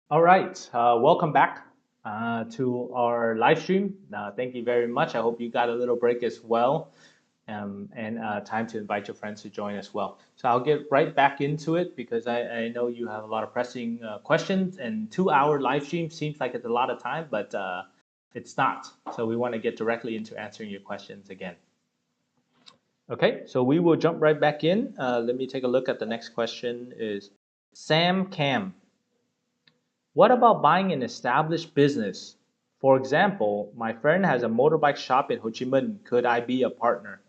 All right, welcome back to our live stream. Thank you very much. I hope you got a little break as well, and time to invite your friends to join as well. So I'll get right back into it because I know you have a lot of pressing questions, and 2 hour live stream seems like it's a lot of time, but it's not. So we want to get directly into answering your questions again. Okay, so we will jump right back in. Let me take a look at the next question is Sam Cam. What about buying an established business? For example, my friend has a motorbike shop in Ho Chi Minh. Could I be a partner?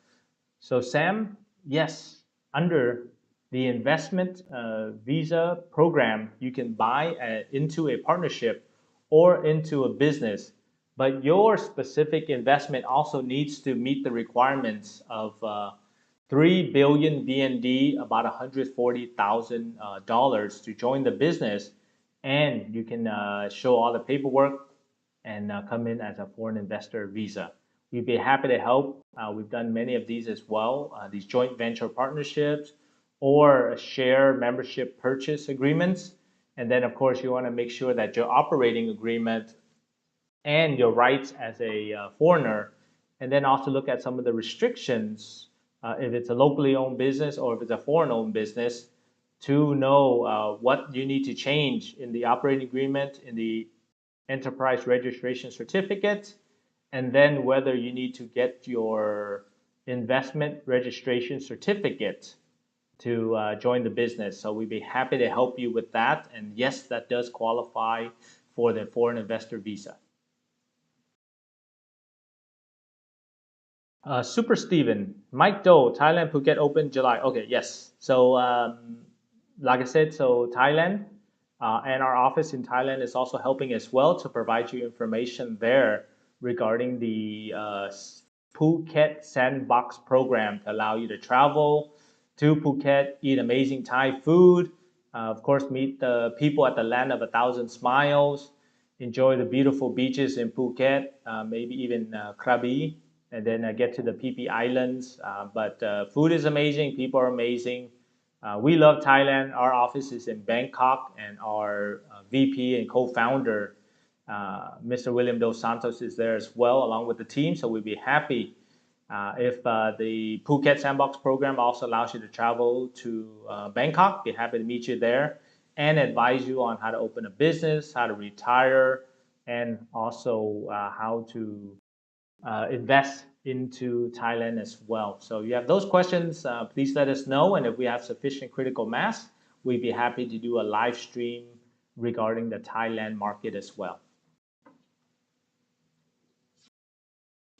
So Sam, yes, under the investment visa program, you can buy into a partnership or into a business, but your specific investment also needs to meet the requirements of 3 billion VND, about $140,000 to join the business, and you can show all the paperwork and come in as a foreign investor visa. We'd be happy to help. We've done many of these as well, these joint venture partnerships or share membership purchase agreements. And then, of course, you want to make sure that your operating agreement and your rights as a foreigner, and then also look at some of the restrictions if it's a locally owned business or if it's a foreign owned business, to know what you need to change in the operating agreement, in the enterprise registration certificate, and then whether you need to get your investment registration certificate to join the business. So we'd be happy to help you with that. And yes, that does qualify for the foreign investor visa. Super Steven, Mike Doe, Thailand Phuket Open July. Okay, yes. So, like I said, so Thailand and our office in Thailand is also helping as well to provide you information there regarding the Phuket Sandbox program to allow you to travel to Phuket, eat amazing Thai food, of course, meet the people at the land of a thousand smiles, enjoy the beautiful beaches in Phuket, maybe even Krabi, and then get to the Phi Phi Islands. But food is amazing, people are amazing. We love Thailand. Our office is in Bangkok, and our VP and co-founder, Mr. William Dos Santos, is there as well, along with the team. So we'd be happy if the Phuket Sandbox program also allows you to travel to Bangkok. Be happy to meet you there and advise you on how to open a business, how to retire, and also how to invest into Thailand as well. So you have those questions, please let us know. And if we have sufficient critical mass, we'd be happy to do a live stream regarding the Thailand market as well.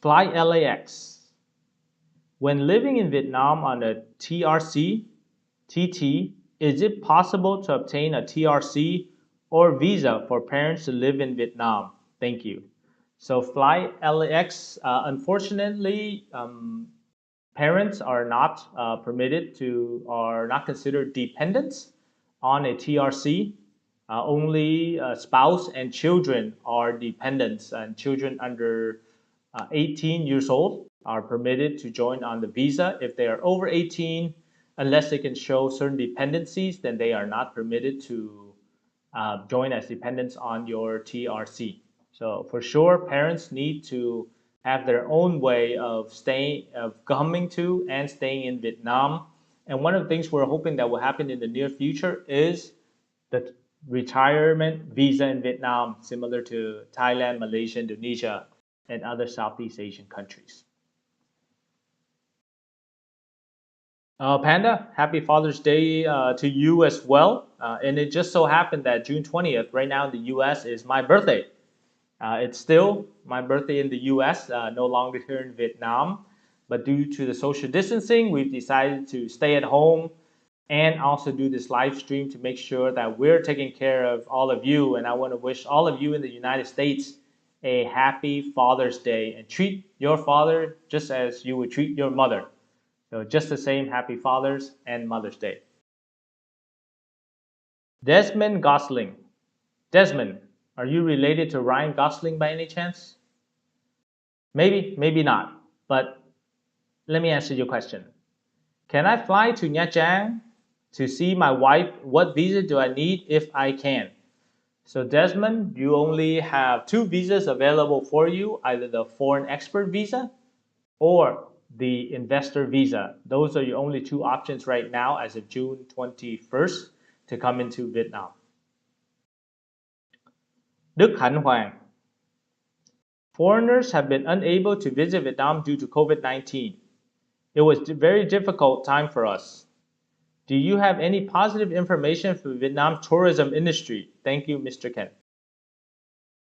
Fly LAX. When living in Vietnam on a TRC, TT, is it possible to obtain a TRC or visa for parents to live in Vietnam? Thank you. So Fly LAX, unfortunately, parents are not permitted to, are not considered dependents on a TRC. Only spouse and children are dependents, and children under 18 years old are permitted to join on the visa. If they are over 18, unless they can show certain dependencies, then they are not permitted to join as dependents on your TRC. So for sure, parents need to have their own way of staying, of coming to and staying in Vietnam. And one of the things we're hoping that will happen in the near future is the retirement visa in Vietnam, similar to Thailand, Malaysia, Indonesia, and other Southeast Asian countries. Panda, happy Father's Day to you as well. And it just so happened that June 20th, right now in the US, is my birthday. It's still my birthday in the US, no longer here in Vietnam. But due to the social distancing, we've decided to stay at home and also do this live stream to make sure that we're taking care of all of you. And I want to wish all of you in the United States a happy Father's Day and treat your father just as you would treat your mother. So just the same, happy Father's and Mother's Day. Desmond Gosling. Desmond, are you related to Ryan Gosling by any chance? Maybe, maybe not. But let me answer your question. Can I fly to Nha Trang to see my wife? What visa do I need if I can? So Desmond, you only have two visas available for you, either the foreign expert visa or the investor visa. Those are your only two options right now as of June 21st to come into Vietnam. Đức Hạnh Hoàng. Foreigners have been unable to visit Vietnam due to COVID-19. It was a very difficult time for us. Do you have any positive information for Vietnam tourism industry? Thank you, Mr. Ken.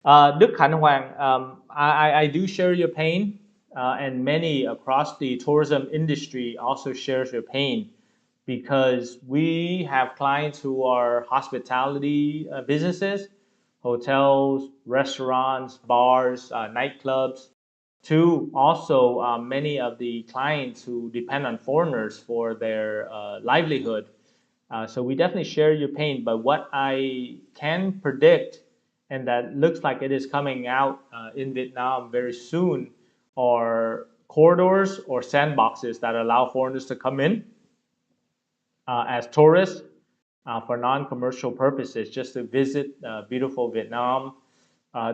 Đức Hạnh Hoàng, I do share your pain, and many across the tourism industry also shares your pain because we have clients who are hospitality businesses, hotels, restaurants, bars, nightclubs, to also many of the clients who depend on foreigners for their livelihood. So we definitely share your pain, but what I can predict, and that looks like it is coming out in Vietnam very soon, are corridors or sandboxes that allow foreigners to come in as tourists for non-commercial purposes, just to visit beautiful Vietnam.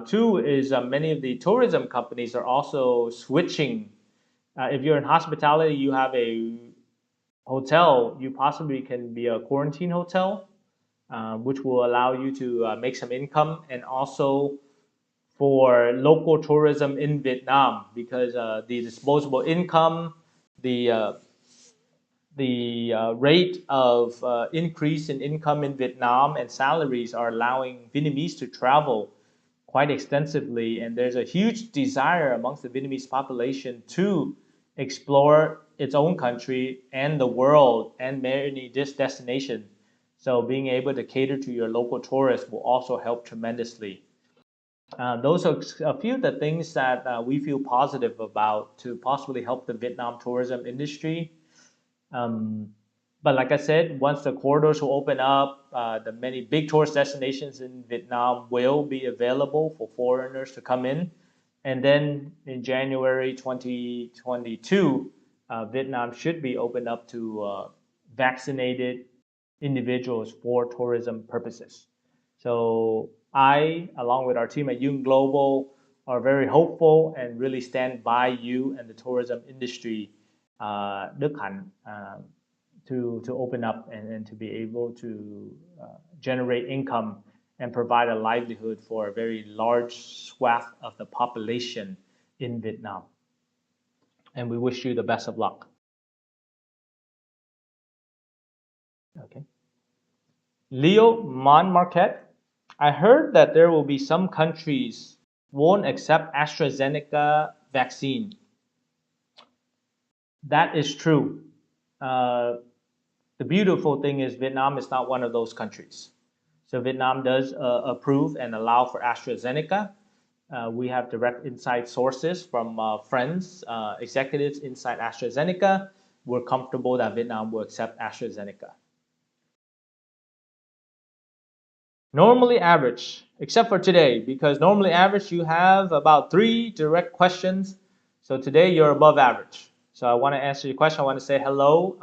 Two is many of the tourism companies are also switching. If you're in hospitality, you have a hotel, you possibly can be a quarantine hotel, which will allow you to make some income, and also for local tourism in Vietnam, because the disposable income, the rate of increase in income in Vietnam and salaries are allowing Vietnamese to travel quite extensively, and there's a huge desire amongst the Vietnamese population to explore its own country and the world and many destinations. So being able to cater to your local tourists will also help tremendously. Those are a few of the things that we feel positive about to possibly help the Vietnam tourism industry. Um, but like I said, once the corridors will open up, the many big tourist destinations in Vietnam will be available for foreigners to come in. And then in January 2022, Vietnam should be opened up to vaccinated individuals for tourism purposes. So I, along with our team at Duong Global, are very hopeful and really stand by you and the tourism industry, Đức Hạnh, to open up and to be able to generate income and provide a livelihood for a very large swath of the population in Vietnam. And we wish you the best of luck. Okay. Leo Monmarquette, I heard that there will be some countries won't accept AstraZeneca vaccine. That is true. The beautiful thing is Vietnam is not one of those countries. So Vietnam does approve and allow for AstraZeneca. We have direct inside sources from friends, executives inside AstraZeneca. We're comfortable that Vietnam will accept AstraZeneca. Normally average, except for today, because normally average you have about 3 direct questions. So today you're above average. So I want to answer your question. I want to say hello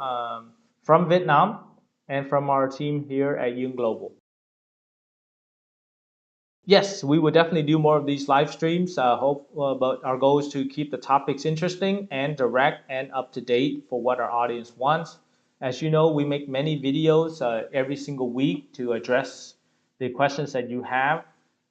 from Vietnam and from our team here at Duong Global. Yes, we will definitely do more of these live streams. But our goal is to keep the topics interesting and direct and up to date for what our audience wants. As you know, we make many videos every single week to address the questions that you have.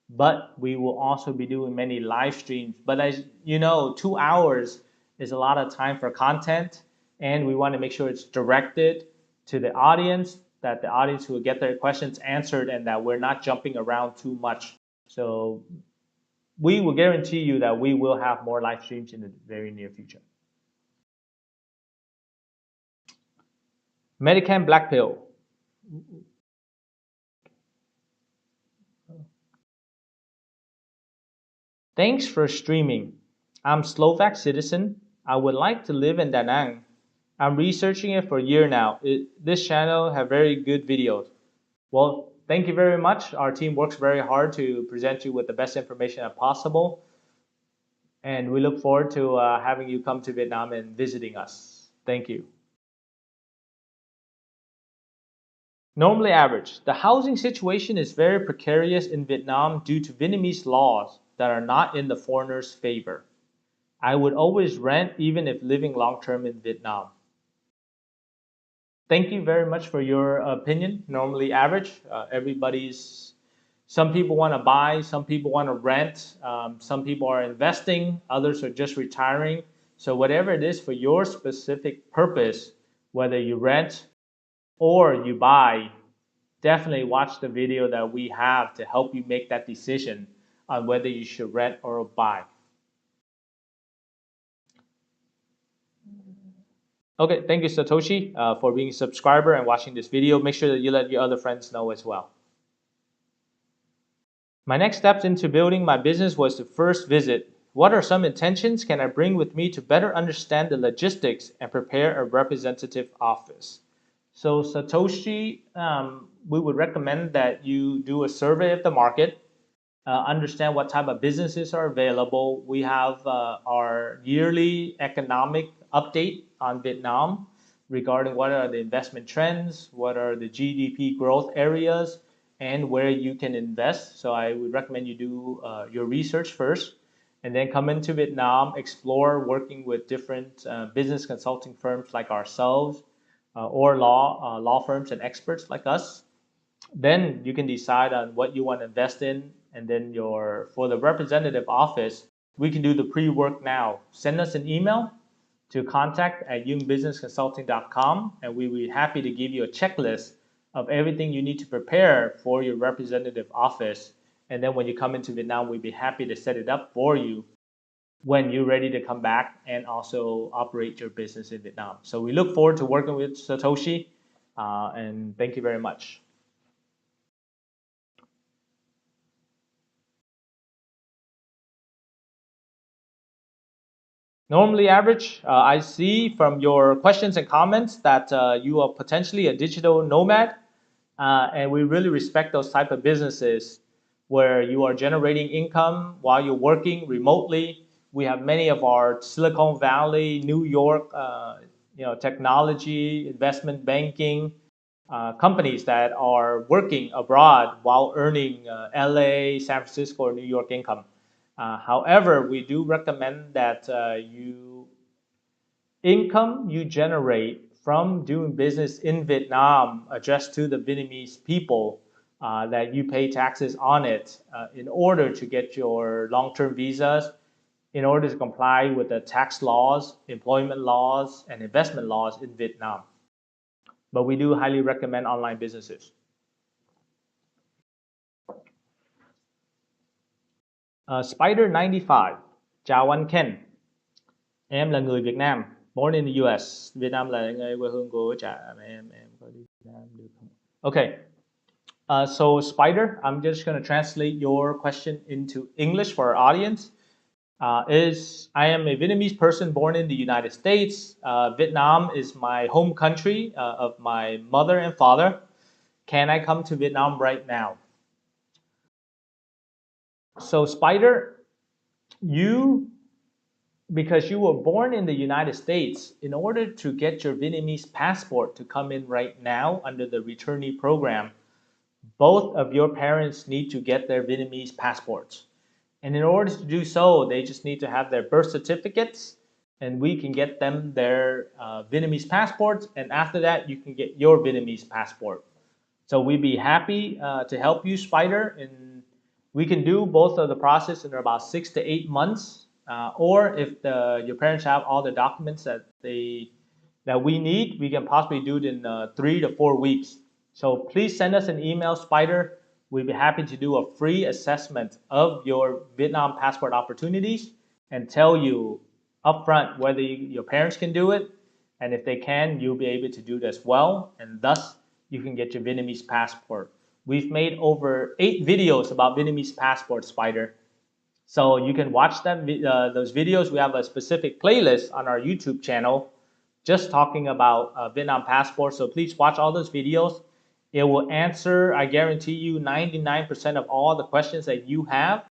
But we will also be doing many live streams. But as you know, 2 hours is a lot of time for content, and we want to make sure it's directed to the audience, that the audience will get their questions answered, and that we're not jumping around too much. So we will guarantee you that we will have more live streams in the very near future. Medicam Black Pill. Thanks for streaming. I'm Slovak citizen. I would like to live in Da Nang. I'm researching it for a year now. This channel have very good videos. Well, thank you very much. Our team works very hard to present you with the best information as possible. And we look forward to having you come to Vietnam and visiting us. Thank you. Normally average. The housing situation is very precarious in Vietnam due to Vietnamese laws that are not in the foreigner's favor. I would always rent even if living long term in Vietnam. Thank you very much for your opinion. Normally average. Some people want to buy, some people want to rent, some people are investing, others are just retiring. So whatever it is for your specific purpose, whether you rent or you buy, definitely watch the video that we have to help you make that decision on whether you should rent or buy. Okay, thank you, Satoshi, for being a subscriber and watching this video. Make sure that you let your other friends know as well. My next steps into building my business was to first visit. What are some intentions can I bring with me to better understand the logistics and prepare a representative office? So Satoshi, we would recommend that you do a survey of the market, understand what type of businesses are available. We have our yearly economic update on Vietnam regarding what are the investment trends, what are the GDP growth areas, and where you can invest. So I would recommend you do your research first, and then come into Vietnam, explore working with different business consulting firms like ourselves, or law firms and experts like us. Then you can decide on what you want to invest in, and then for the representative office, we can do the pre-work now. Send us an email to contact@duongbusinessconsulting.com, and we will be happy to give you a checklist of everything you need to prepare for your representative office. And then when you come into Vietnam, we'd be happy to set it up for you. when you're ready to come back and also operate your business in Vietnam. So we look forward to working with Satoshi, and thank you very much. Normally average, I see from your questions and comments that you are potentially a digital nomad, and we really respect those type of businesses where you are generating income while you're working remotely. We have many of our Silicon Valley, New York, technology, investment banking companies that are working abroad while earning LA, San Francisco, or New York income. However, we do recommend that you income you generate from doing business in Vietnam addressed to the Vietnamese people, that you pay taxes on it in order to get your long-term visas, in order to comply with the tax laws, employment laws, and investment laws in Vietnam. But we do highly recommend online businesses. Spider 95, chào anh Ken. Em là người Việt Nam, born in the US. Việt Nam là nơi quê hương của cha mẹ em. Em có đi Việt Nam được không? Okay. So Spider, I'm just going to translate your question into English for our audience. I am a Vietnamese person born in the United States. Vietnam is my home country of my mother and father. Can I come to Vietnam right now? So Spider, because you were born in the United States, in order to get your Vietnamese passport to come in right now under the Returnee Program, both of your parents need to get their Vietnamese passports. And in order to do so, they just need to have their birth certificates, and we can get them their Vietnamese passports. And after that, you can get your Vietnamese passport. So we'd be happy to help you, Spider. And we can do both of the process in about 6 to 8 months. Or if your parents have all the documents that we need, we can possibly do it in 3 to 4 weeks. So please send us an email, Spider. We'd be happy to do a free assessment of your Vietnam passport opportunities and tell you upfront whether your parents can do it. And if they can, you'll be able to do it as well. And thus, you can get your Vietnamese passport. We've made over 8 videos about Vietnamese passport, Spider. So you can watch them, those videos. We have a specific playlist on our YouTube channel just talking about Vietnam passport. So please watch all those videos. It will answer, I guarantee you, 99% of all the questions that you have.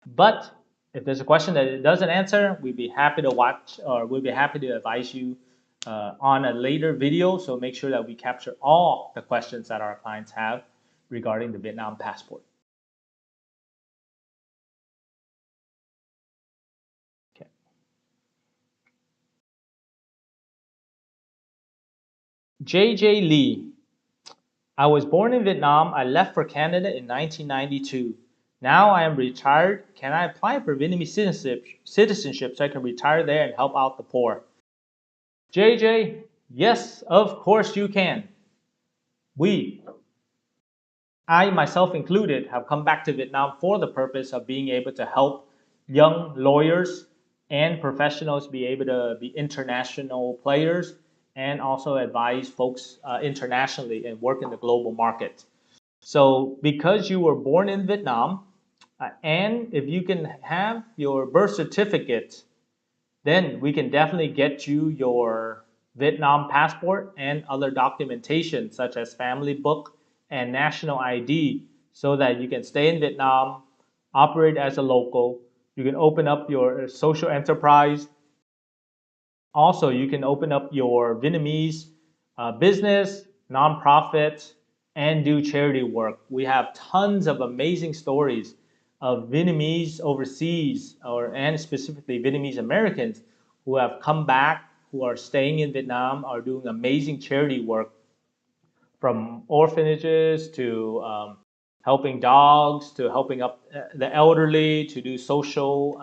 But if there's a question that it doesn't answer, we'd be happy to watch, or we'd be happy to advise you on a later video. So make sure that we capture all the questions that our clients have regarding the Vietnam passport. Okay. JJ Lee. I was born in Vietnam. I left for Canada in 1992. Now I am retired. Can I apply for Vietnamese citizenship so I can retire there and help out the poor? JJ, yes, of course you can. I myself included, have come back to Vietnam for the purpose of being able to help young lawyers and professionals be able to be international players and also advise folks internationally and work in the global market. So because you were born in Vietnam, and if you can have your birth certificate, then we can definitely get you your Vietnam passport and other documentation such as family book and national ID so that you can stay in Vietnam, operate as a local. You can open up your social enterprise. Also, you can open up your Vietnamese business, nonprofit, and do charity work. We have tons of amazing stories of Vietnamese overseas, and specifically Vietnamese Americans who have come back, who are staying in Vietnam, are doing amazing charity work, from orphanages to helping dogs, to helping up the elderly, to do social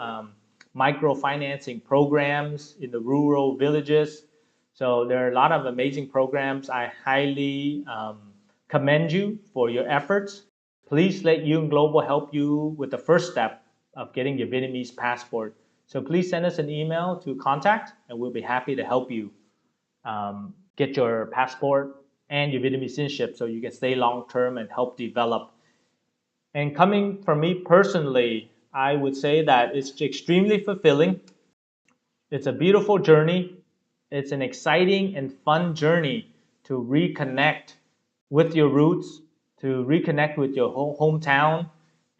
microfinancing programs in the rural villages. So there are a lot of amazing programs. I highly commend you for your efforts. Please let Duong Global help you with the first step of getting your Vietnamese passport So please send us an email to contact, and we'll be happy to help you get your passport and your Vietnamese citizenship so you can stay long term and help develop. And coming from me personally, I would say that it's extremely fulfilling. It's a beautiful journey. It's an exciting and fun journey to reconnect with your roots, to reconnect with your hometown,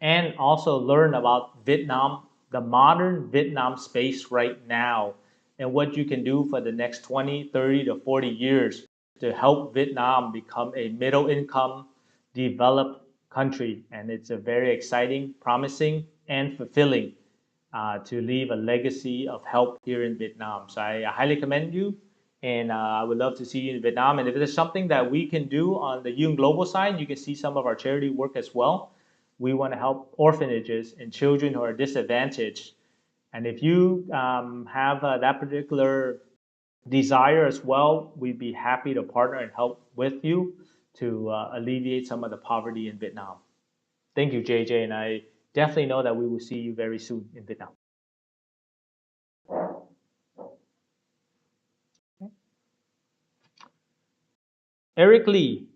and also learn about Vietnam, the modern Vietnam space right now, and what you can do for the next 20, 30 to 40 years to help Vietnam become a middle income, developed country. And it's a very exciting, promising, and fulfilling to leave a legacy of help here in Vietnam. So I highly commend you, and I would love to see you in Vietnam. And if there's something that we can do on the Duong Global side, you can see some of our charity work as well. We want to help orphanages and children who are disadvantaged. And if you have that particular desire as well, we'd be happy to partner and help with you to alleviate some of the poverty in Vietnam. Thank you, JJ, and I definitely know that we will see you very soon in Vietnam. Eric Lee,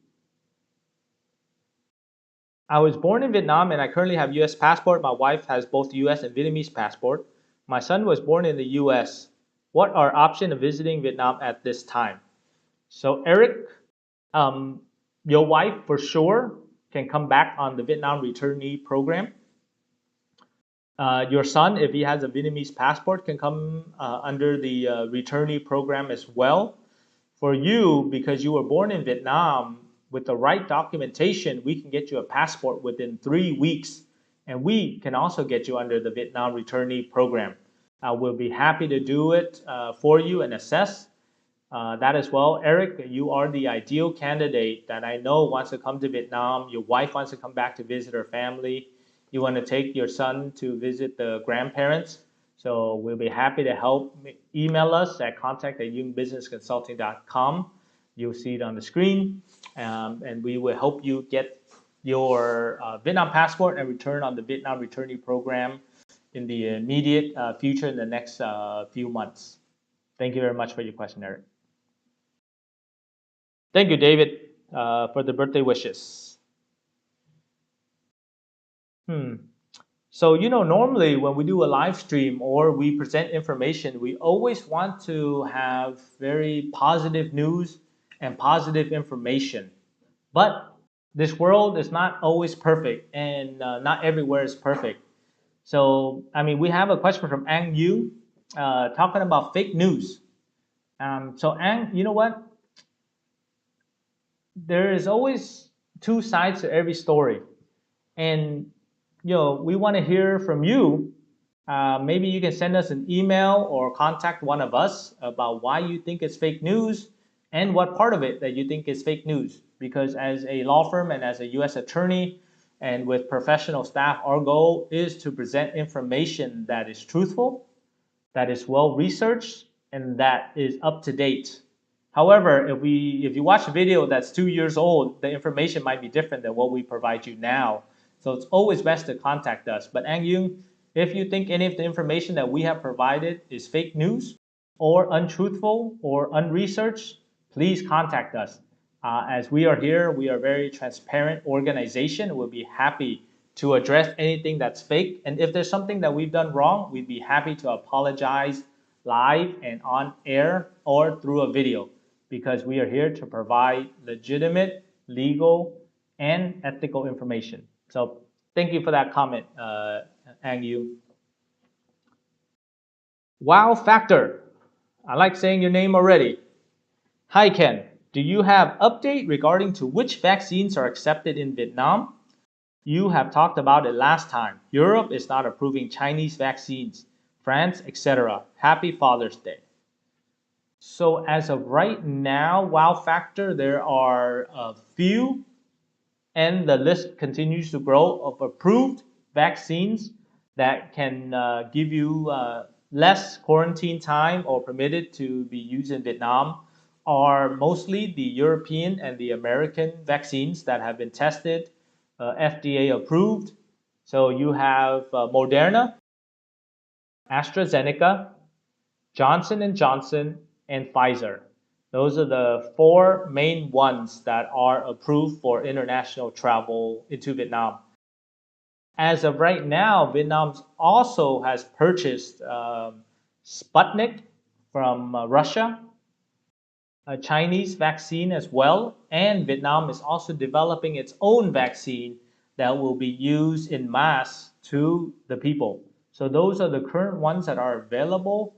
I was born in Vietnam and I currently have US passport. My wife has both US and Vietnamese passport. My son was born in the US. What are options of visiting Vietnam at this time? So Eric, um, your wife for sure can come back on the Vietnam Returnee Program. Your son, if he has a Vietnamese passport, can come under the Returnee Program as well. For you, because you were born in Vietnam, with the right documentation, we can get you a passport within 3 weeks. And we can also get you under the Vietnam Returnee Program. We'll be happy to do it for you and assess that as well. Eric, you are the ideal candidate that I know wants to come to Vietnam. Your wife wants to come back to visit her family. You want to take your son to visit the grandparents. So we'll be happy to help. Email us at contact@duongbusinessconsulting.com. You'll see it on the screen. And we will help you get your Vietnam passport and return on the Vietnam Returnee Program in the immediate future in the next few months. Thank you very much for your question, Eric. Thank you, David, for the birthday wishes. Hmm. So, normally when we do a live stream or we present information, we always want to have very positive news and positive information. But this world is not always perfect, and not everywhere is perfect. So, I mean, we have a question from Ang Yu talking about fake news. So, Ang, you know what? There is always two sides to every story, and we want to hear from you. Maybe you can send us an email or contact one of us about why you think it's fake news and what part of it that you think is fake news. Because as a law firm and as a U.S. attorney and with professional staff, our goal is to present information that is truthful, that is well researched, and that is up to date. However, if you watch a video that's 2 years old, the information might be different than what we provide you now. So it's always best to contact us. But Ang Yung, if you think any of the information that we have provided is fake news or untruthful or unresearched, please contact us. As we are here, we are a very transparent organization. We'll be happy to address anything that's fake. And if there's something that we've done wrong, we'd be happy to apologize live and on air or through a video, because we are here to provide legitimate, legal, and ethical information. So thank you for that comment, Ang Yu. Wow Factor. I like saying your name already. Hi Ken, do you have update regarding to which vaccines are accepted in Vietnam? You have talked about it last time. Europe is not approving Chinese vaccines, France, etc. Happy Father's Day. So as of right now, Wow Factor, there are a few, and the list continues to grow, of approved vaccines that can give you less quarantine time or permitted to be used in Vietnam, are mostly the European and the American vaccines that have been tested, FDA approved. So you have Moderna, AstraZeneca, Johnson and Johnson, and Pfizer. Those are the four main ones that are approved for international travel into Vietnam. As of right now, Vietnam also has purchased Sputnik from Russia, a Chinese vaccine as well, and Vietnam is also developing its own vaccine that will be used in mass to the people. So those are the current ones that are available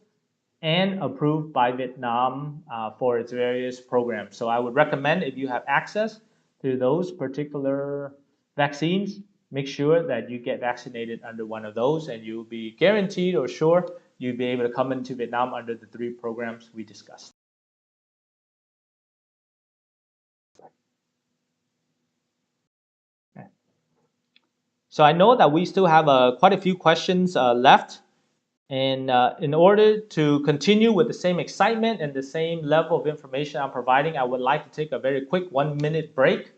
and approved by Vietnam for its various programs. So I would recommend if you have access to those particular vaccines, make sure that you get vaccinated under one of those, and you'll be guaranteed or sure you'll be able to come into Vietnam under the three programs we discussed. So I know that we still have quite a few questions left. And in order to continue with the same excitement and the same level of information I'm providing, I would like to take a very quick 1 minute break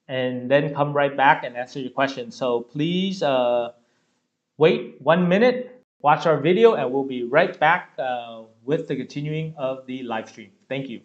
and then come right back and answer your questions. So please wait 1 minute, watch our video, and we'll be right back with the continuing of the live stream. Thank you.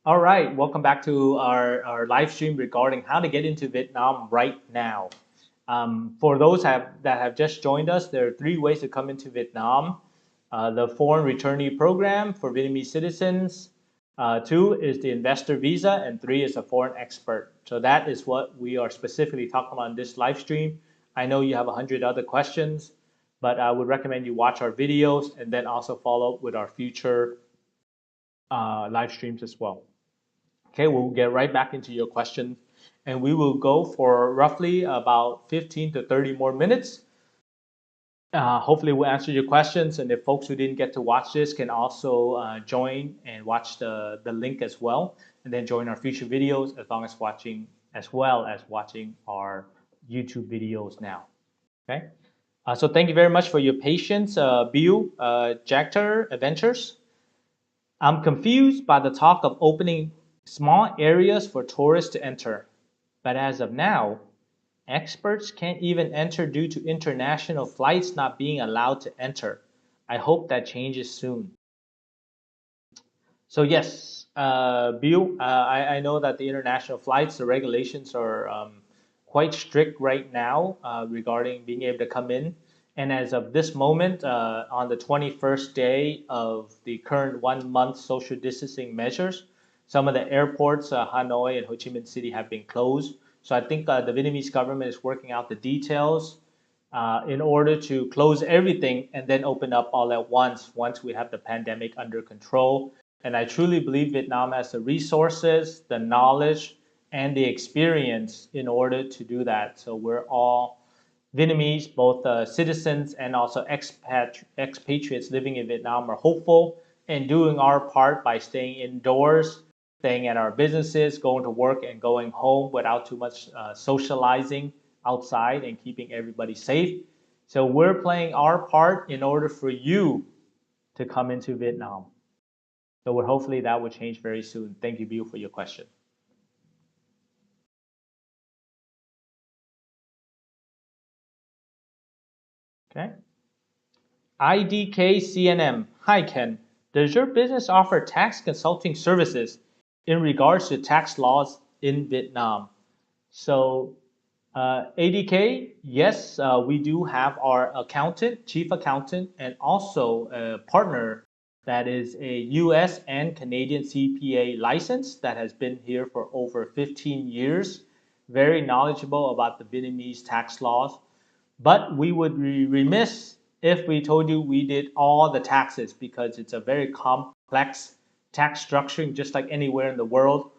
All right, welcome back to our live stream regarding how to get into Vietnam right now. For those that have just joined us, there are three ways to come into Vietnam. The Foreign Returnee Program for Vietnamese citizens. Two is the investor visa, and three is a foreign expert. So that is what we are specifically talking about in this live stream. I know you have 100 other questions, but I would recommend you watch our videos and then also follow up with our future live streams as well. Okay, we'll get right back into your question, and we will go for roughly about 15 to 30 more minutes. Hopefully we'll answer your questions, and if folks who didn't get to watch this can also join and watch the link as well, and then join our future videos as well as watching our YouTube videos now. Okay, so thank you very much for your patience, Bill, Jactor Adventures. I'm confused by the talk of opening small areas for tourists to enter, but as of now, experts can't even enter due to international flights not being allowed to enter. I hope that changes soon. So yes, Bill, I know that the international flights, the regulations are quite strict right now regarding being able to come in. And as of this moment, on the 21st day of the current 1 month social distancing measures, some of the airports, Hanoi and Ho Chi Minh City, have been closed. So I think the Vietnamese government is working out the details in order to close everything and then open up all at once we have the pandemic under control. And I truly believe Vietnam has the resources, the knowledge, and the experience in order to do that. So we're all Vietnamese, both citizens and also expatriates living in Vietnam, are hopeful and doing our part by staying indoors staying at our businesses, going to work and going home without too much socializing outside and keeping everybody safe. So we're playing our part in order for you to come into Vietnam. So we're hopefully that will change very soon. Thank you, Bill, for your question. Okay. IDKCNM. Hi, Ken. Does your business offer tax consulting services in regards to tax laws in Vietnam? So, ADK, yes, we do have our accountant, chief accountant, and also a partner that is a US and Canadian CPA license that has been here for over 15 years, very knowledgeable about the Vietnamese tax laws. But we would be remiss if we told you we did all the taxes because it's a very complex tax structuring, just like anywhere in the world.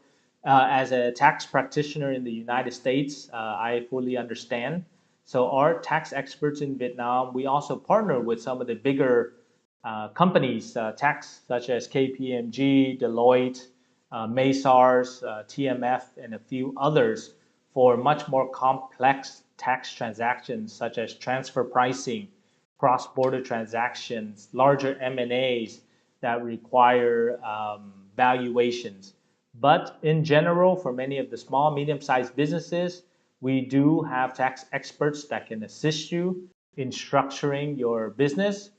As a tax practitioner in the United States, I fully understand. So our tax experts in Vietnam, we also partner with some of the bigger companies, tax such as KPMG, Deloitte, Mazars, TMF, and a few others for much more complex tax transactions such as transfer pricing, cross-border transactions, larger M&As that require valuations. But in general, for many of the small, medium-sized businesses, we do have tax experts that can assist you in structuring your business,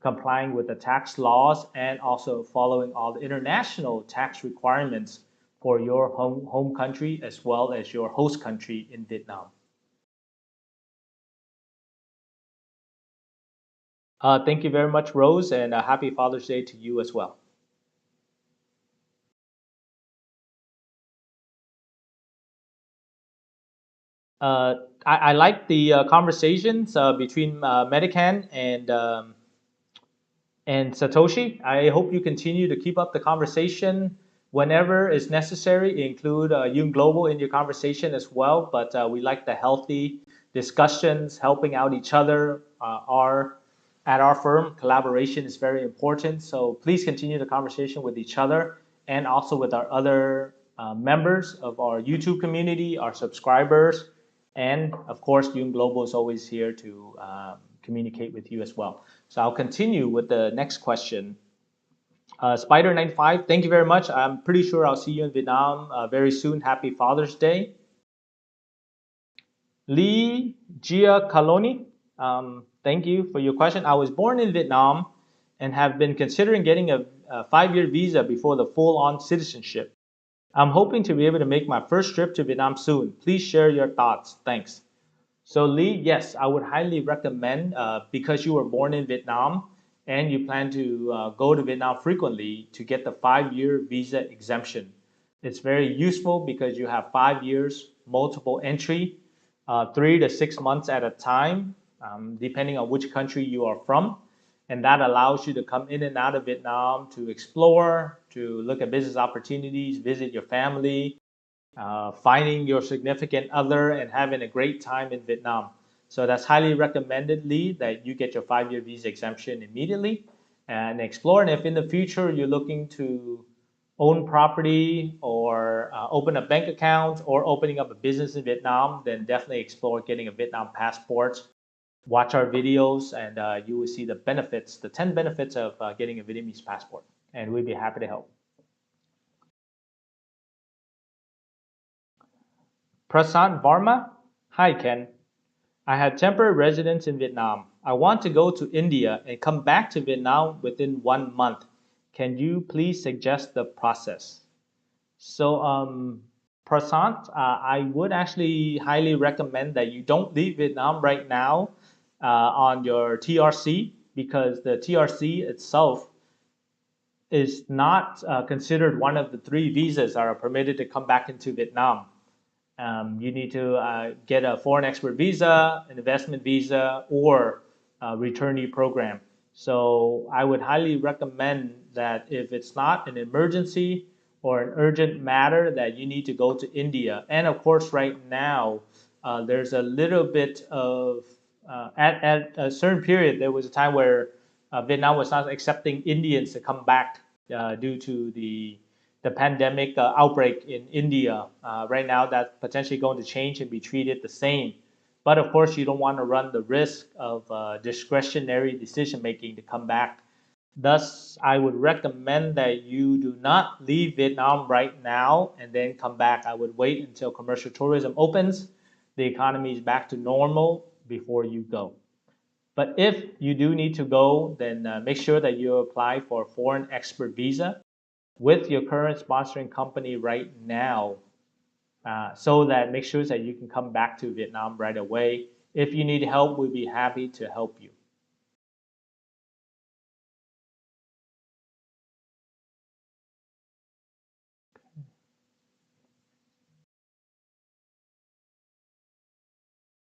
complying with the tax laws, and also following all the international tax requirements for your home country as well as your host country in Vietnam. Thank you very much, Rose, and happy Father's Day to you as well. Uh, I like the conversations between Medican and Satoshi. I hope you continue to keep up the conversation whenever is necessary. Include Young Global in your conversation as well. But we like the healthy discussions, helping out each other. At our firm, collaboration is very important. So please continue the conversation with each other and also with our other members of our YouTube community, our subscribers, and of course, Young Global is always here to communicate with you as well. So I'll continue with the next question. Spider95, thank you very much. I'm pretty sure I'll see you in Vietnam very soon. Happy Father's Day. Lee Giacaloni, thank you for your question. I was born in Vietnam and have been considering getting a 5-year visa before the full-on citizenship. I'm hoping to be able to make my first trip to Vietnam soon. Please share your thoughts. Thanks. So Lee, yes, I would highly recommend because you were born in Vietnam and you plan to go to Vietnam frequently to get the 5-year visa exemption. It's very useful because you have 5 years, multiple entry, 3 to 6 months at a time, depending on which country you are from. And that allows you to come in and out of Vietnam to explore, to look at business opportunities, visit your family, finding your significant other, and having a great time in Vietnam. So that's highly recommended, Lee, that you get your 5-year visa exemption immediately and explore. And if in the future you're looking to own property or open a bank account or opening up a business in Vietnam, then definitely explore getting a Vietnam passport. Watch our videos and you will see the benefits, the 10 benefits of getting a Vietnamese passport. And we'd be happy to help. Prasant Varma. Hi, Ken. I had temporary residence in Vietnam. I want to go to India and come back to Vietnam within 1 month. Can you please suggest the process? So, Prasant, I would actually highly recommend that you don't leave Vietnam right now on your TRC because the TRC itself is not considered one of the 3 visas that are permitted to come back into Vietnam. You need to get a foreign expert visa, an investment visa, or a returnee program. So I would highly recommend that if it's not an emergency or an urgent matter that you need to go to India. And of course, right now, there's a little bit of, at a certain period, there was a time where Vietnam was not accepting Indians to come back due to the the pandemic outbreak in India. Right now, that's potentially going to change and be treated the same. But of course, you don't want to run the risk of discretionary decision making to come back. Thus, I would recommend that you do not leave Vietnam right now and then come back. I would wait until commercial tourism opens, the economy is back to normal before you go. But if you do need to go, then make sure that you apply for a foreign expert visa with your current sponsoring company right now, so that make sure that you can come back to Vietnam right away. If you need help, we'll be happy to help you.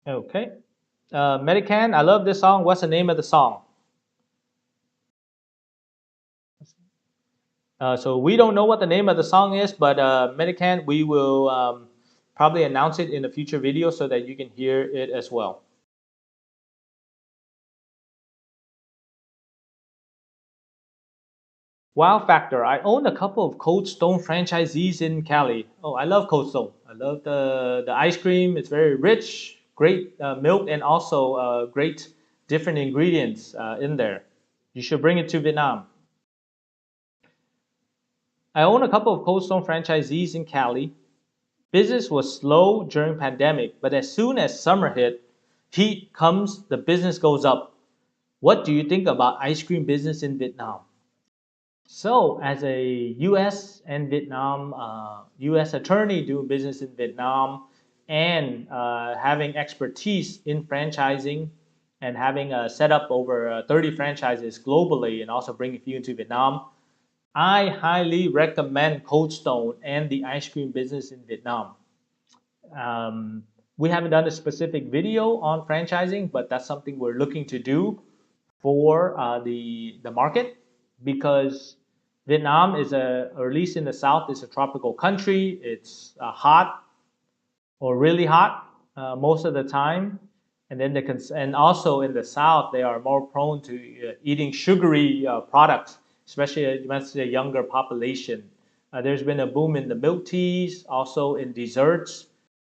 Okay. Medican, I love this song. What's the name of the song? So we don't know what the name of the song is, but Medican, we will probably announce it in a future video so that you can hear it as well. Wow factor. I own a couple of Cold Stone franchisees in Cali. Oh, I love Cold Stone. I love the ice cream. It's very rich, great milk, and also great different ingredients in there. You should bring it to Vietnam. I own a couple of Cold Stone franchisees in Cali. Business was slow during pandemic, but as soon as summer hit, heat comes, the business goes up. What do you think about ice cream business in Vietnam? So, as a U.S. and Vietnam U.S. attorney doing business in Vietnam and having expertise in franchising and having set up over 30 franchises globally and also bringing a few into Vietnam, I highly recommend Cold Stone and the ice cream business in Vietnam. Um, we haven't done a specific video on franchising, but that's something we're looking to do for the market, because Vietnam is or at least in the south, is a tropical country. It's hot or really hot most of the time, and then and also in the south they are more prone to eating sugary products, especially amongst the younger population. There's been a boom in the milk teas, also in desserts,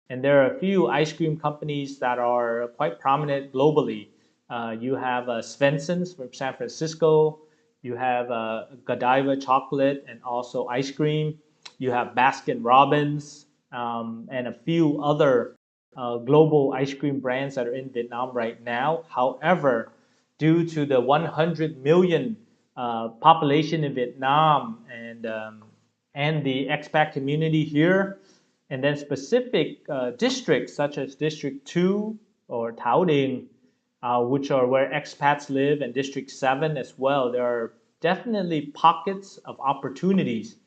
and there are a few ice cream companies that are quite prominent globally. You have Svensson's from San Francisco. You have Godiva chocolate and also ice cream. You have Baskin Robbins and a few other global ice cream brands that are in Vietnam right now. However, due to the 100 million population in Vietnam and the expat community here, and then specific districts such as District 2 or Thao Dinh, which are where expats live, and District 7 as well, there are definitely pockets of opportunities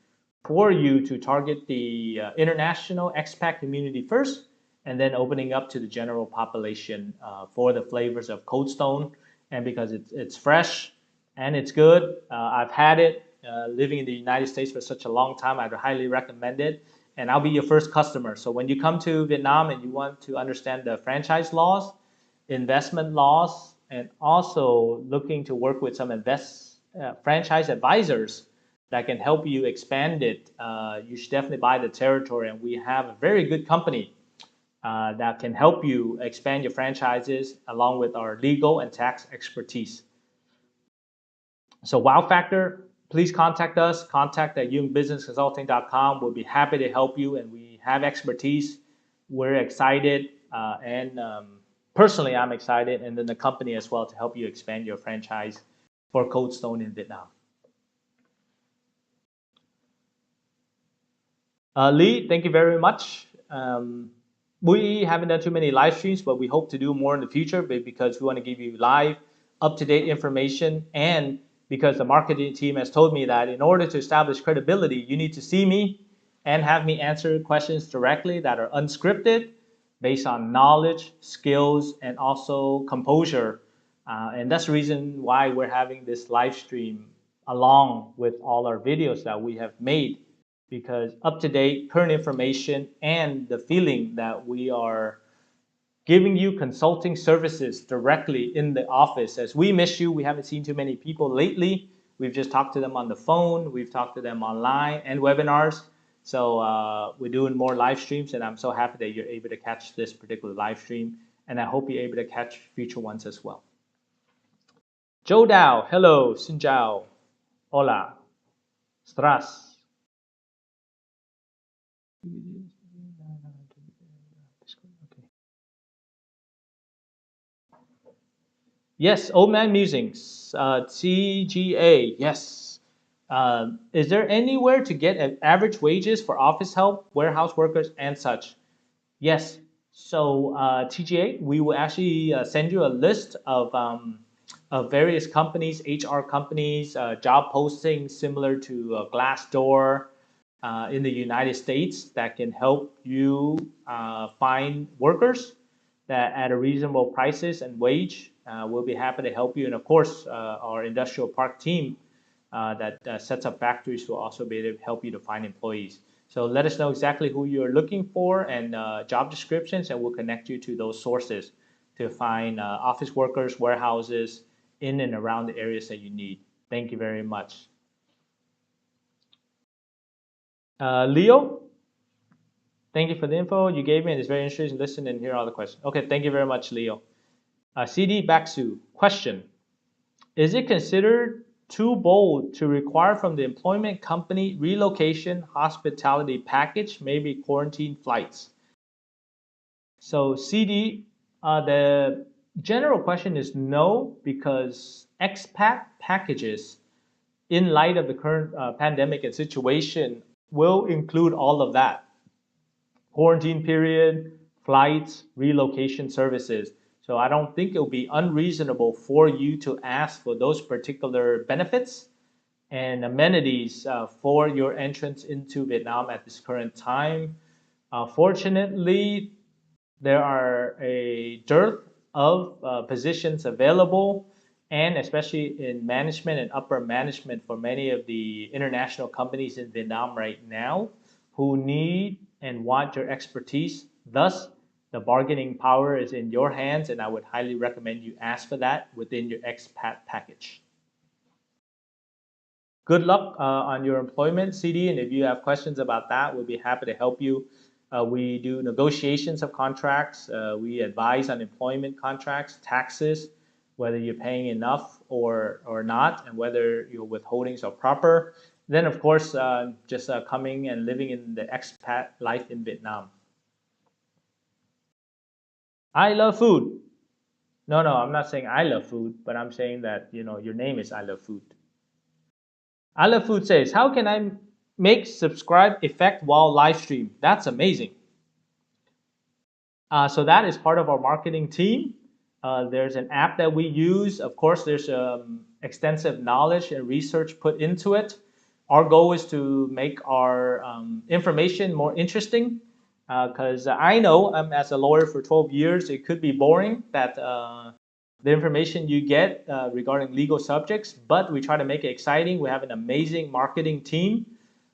for you to target the international expat community first, and then opening up to the general population for the flavors of Cold Stone. And because it's fresh and it's good, I've had it living in the United States for such a long time. I'd highly recommend it. And I'll be your first customer. So when you come to Vietnam and you want to understand the franchise laws, investment laws, and also looking to work with some franchise advisors that can help you expand it, you should definitely buy the territory. And we have a very good company that can help you expand your franchises along with our legal and tax expertise. So wow factor, please contact us. Contact at youngbusinessconsulting.com. We'll be happy to help you, and we have expertise. We're excited, and personally, I'm excited, and then the company as well, to help you expand your franchise for Cold Stone in Vietnam. Lee, thank you very much. We haven't done too many live streams, but we hope to do more in the future because we want to give you live, up-to-date information, and because the marketing team has told me that in order to establish credibility, you need to see me and have me answer questions directly that are unscripted, based on knowledge, skills, and also composure. And that's the reason why we're having this live stream along with all our videos that we have made, because up to date, current information, and the feeling that we are giving you consulting services directly in the office. As we miss you, we haven't seen too many people lately. We've just talked to them on the phone. We've talked to them online and webinars. So we're doing more live streams, and I'm so happy that you're able to catch this particular live stream. And I hope you're able to catch future ones as well. Joe Dao, hello, xin chào, hola, stras. Yes, Old Man Musings, CGA, yes. Is there anywhere to get average wages for office help, warehouse workers, and such? Yes. So TGA, we will actually send you a list of various companies, HR companies, job postings similar to Glassdoor in the United States that can help you find workers that at a reasonable prices and wage. We'll be happy to help you. And of course, our industrial park team that sets up factories will also be able to help you to find employees. So let us know exactly who you're looking for and job descriptions, and we'll connect you to those sources to find office workers, warehouses in and around the areas that you need. Thank you very much. Leo, thank you for the info you gave me. And it's very interesting to listen and hear all the questions. Okay, thank you very much, Leo. CD Baksu, question. Is it considered too bold to require from the employment company relocation hospitality package, maybe quarantine flights? So CD, the general question is no, because expat packages in light of the current pandemic and situation will include all of that. Quarantine period, flights, relocation services. So I don't think it will be unreasonable for you to ask for those particular benefits and amenities for your entrance into Vietnam at this current time. Fortunately, there are a dearth of positions available, and especially in management and upper management for many of the international companies in Vietnam right now who need and want your expertise. Thus, the bargaining power is in your hands, and I would highly recommend you ask for that within your expat package. Good luck on your employment, CD, and if you have questions about that, we'll be happy to help you. We do negotiations of contracts. We advise on employment contracts, taxes, whether you're paying enough or not, and whether your withholdings are proper. Then, of course, just coming and living in the expat life in Vietnam. I love food. No, I'm not saying I love food, but I'm saying that your name is I love food. I love food says, how can I make subscribe effect while live stream? That's amazing. So that is part of our marketing team. There's an app that we use. Of course, there's extensive knowledge and research put into it. Our goal is to make our information more interesting because I know as a lawyer for 12 years, it could be boring that the information you get regarding legal subjects, but we try to make it exciting. We have an amazing marketing team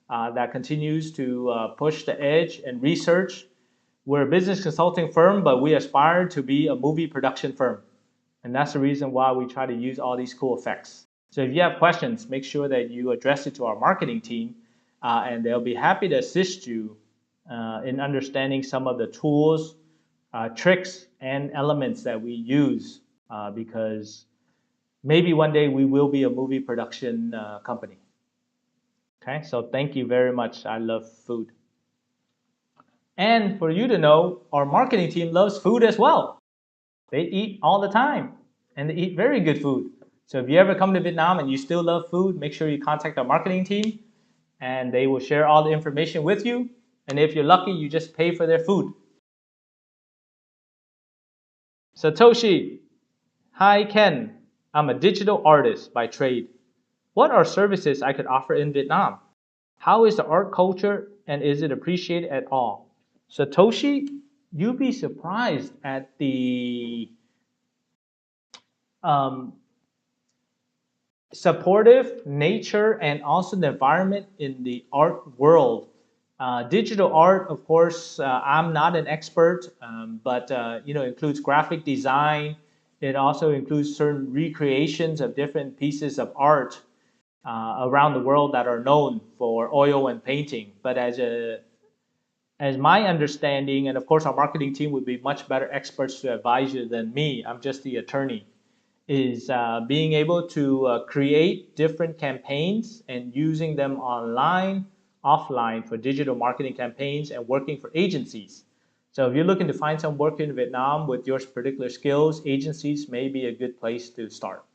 that continues to push the edge and research. We're a business consulting firm, but we aspire to be a movie production firm. And that's the reason why we try to use all these cool effects. So if you have questions, make sure that you address it to our marketing team, and they'll be happy to assist you in understanding some of the tools, tricks, and elements that we use because maybe one day we will be a movie production company. Okay, so thank you very much. I love food. And for you to know, our marketing team loves food as well. They eat all the time and they eat very good food. So if you ever come to Vietnam and you still love food, make sure you contact our marketing team and they will share all the information with you. And if you're lucky, you just pay for their food. Satoshi, hi Ken, I'm a digital artist by trade. What are services I could offer in Vietnam? How is the art culture and is it appreciated at all? Satoshi, you'd be surprised at the supportive nature and also the environment in the art world. Digital art, of course, I'm not an expert, but includes graphic design. It also includes certain recreations of different pieces of art. around the world that are known for oil and painting. But as my understanding, and of course our marketing team would be much better experts to advise you than me. I'm just the attorney. Is being able to create different campaigns and using them online, offline for digital marketing campaigns and working for agencies. So if you're looking to find some work in Vietnam with your particular skills, agencies may be a good place to start.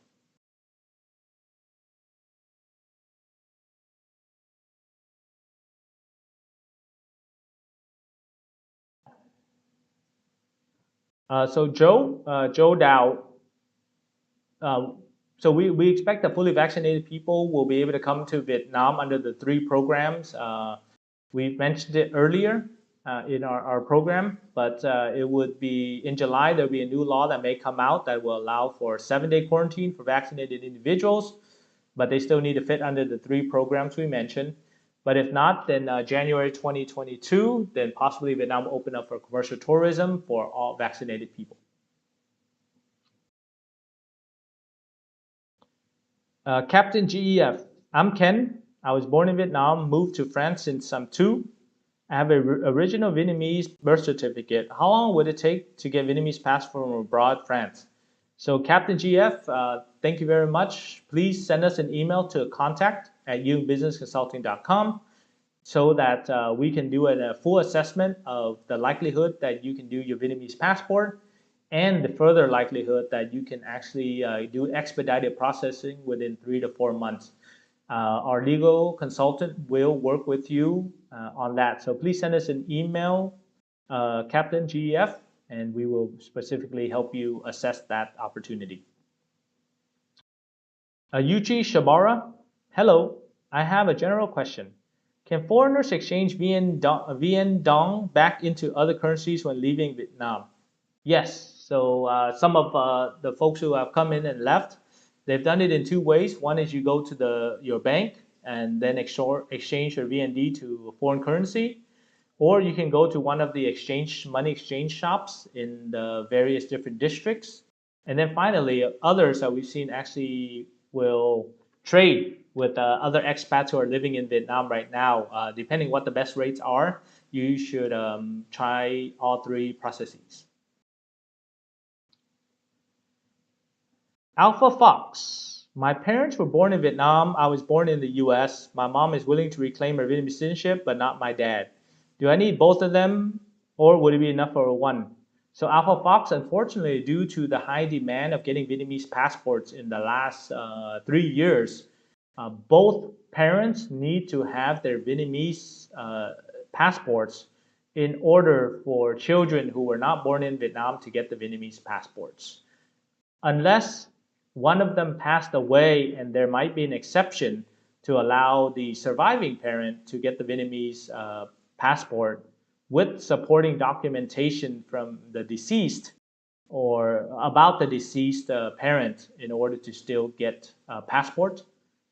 So Joe Dow, uh, so we expect that fully vaccinated people will be able to come to Vietnam under the three programs. We mentioned it earlier in our program, but it would be in July, there'll be a new law that may come out that will allow for 7-day quarantine for vaccinated individuals, but they still need to fit under the three programs we mentioned. But if not, then January 2022, then possibly Vietnam will open up for commercial tourism for all vaccinated people. Captain GEF, I'm Ken. I was born in Vietnam, moved to France since I'm two. I have an original Vietnamese birth certificate. How long would it take to get Vietnamese passport from abroad, France? So Captain GF, thank you very much. Please send us an email to contact@youngbusinessconsulting.com so that we can do a full assessment of the likelihood that you can do your Vietnamese passport and the further likelihood that you can actually do expedited processing within 3 to 4 months. Our legal consultant will work with you on that. So please send us an email, Captain GEF, and we will specifically help you assess that opportunity. Yuchi Shabara, hello. I have a general question. Can foreigners exchange VN Dong back into other currencies when leaving Vietnam? Yes. So some of the folks who have come in and left, they've done it in two ways. One is you go to your bank and then exchange your VND to a foreign currency, or you can go to one of the money exchange shops in the various different districts. And then finally, others that we've seen actually will trade with other expats who are living in Vietnam right now. Depending what the best rates are, you should try all three processes. Alpha Fox. My parents were born in Vietnam. I was born in the US. My mom is willing to reclaim her Vietnamese citizenship, but not my dad. Do I need both of them, or would it be enough for one? So Alpha Fox, unfortunately, due to the high demand of getting Vietnamese passports in the last 3 years, both parents need to have their Vietnamese passports in order for children who were not born in Vietnam to get the Vietnamese passports. Unless one of them passed away, and there might be an exception to allow the surviving parent to get the Vietnamese passport with supporting documentation from the deceased or about the deceased parent in order to still get a passport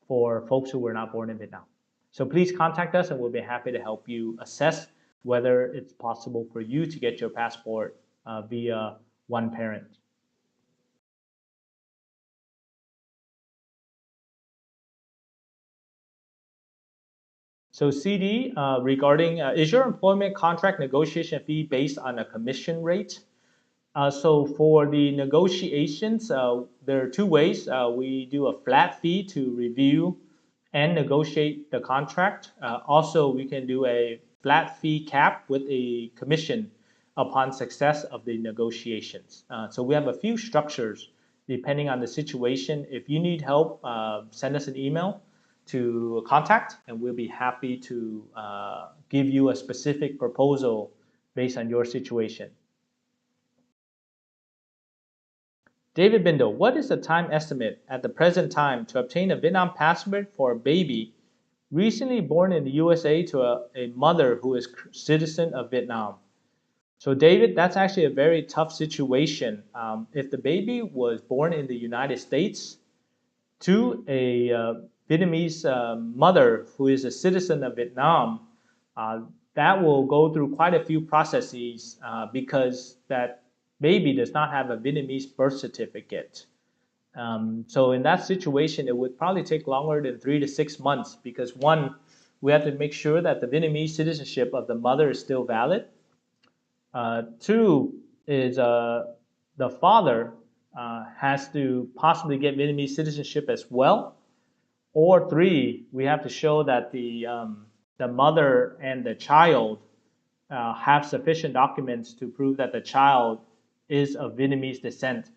for folks who were not born in Vietnam. So please contact us and we'll be happy to help you assess whether it's possible for you to get your passport via one parent. So CD, regarding, is your employment contract negotiation fee based on a commission rate? So for the negotiations, there are two ways. We do a flat fee to review and negotiate the contract. Also, we can do a flat fee cap with a commission upon success of the negotiations. So we have a few structures depending on the situation. If you need help, send us an email to contact, and we'll be happy to give you a specific proposal based on your situation. David Bindle, what is the time estimate at the present time to obtain a Vietnam passport for a baby recently born in the USA to a mother who is citizen of Vietnam? So David, that's actually a very tough situation. If the baby was born in the United States to a Vietnamese mother who is a citizen of Vietnam, uh, that will go through quite a few processes because that baby does not have a Vietnamese birth certificate. So in that situation, it would probably take longer than 3 to 6 months because one, we have to make sure that the Vietnamese citizenship of the mother is still valid. Two is the father has to possibly get Vietnamese citizenship as well. Or three, we have to show that the mother and the child have sufficient documents to prove that the child is of Vietnamese descent.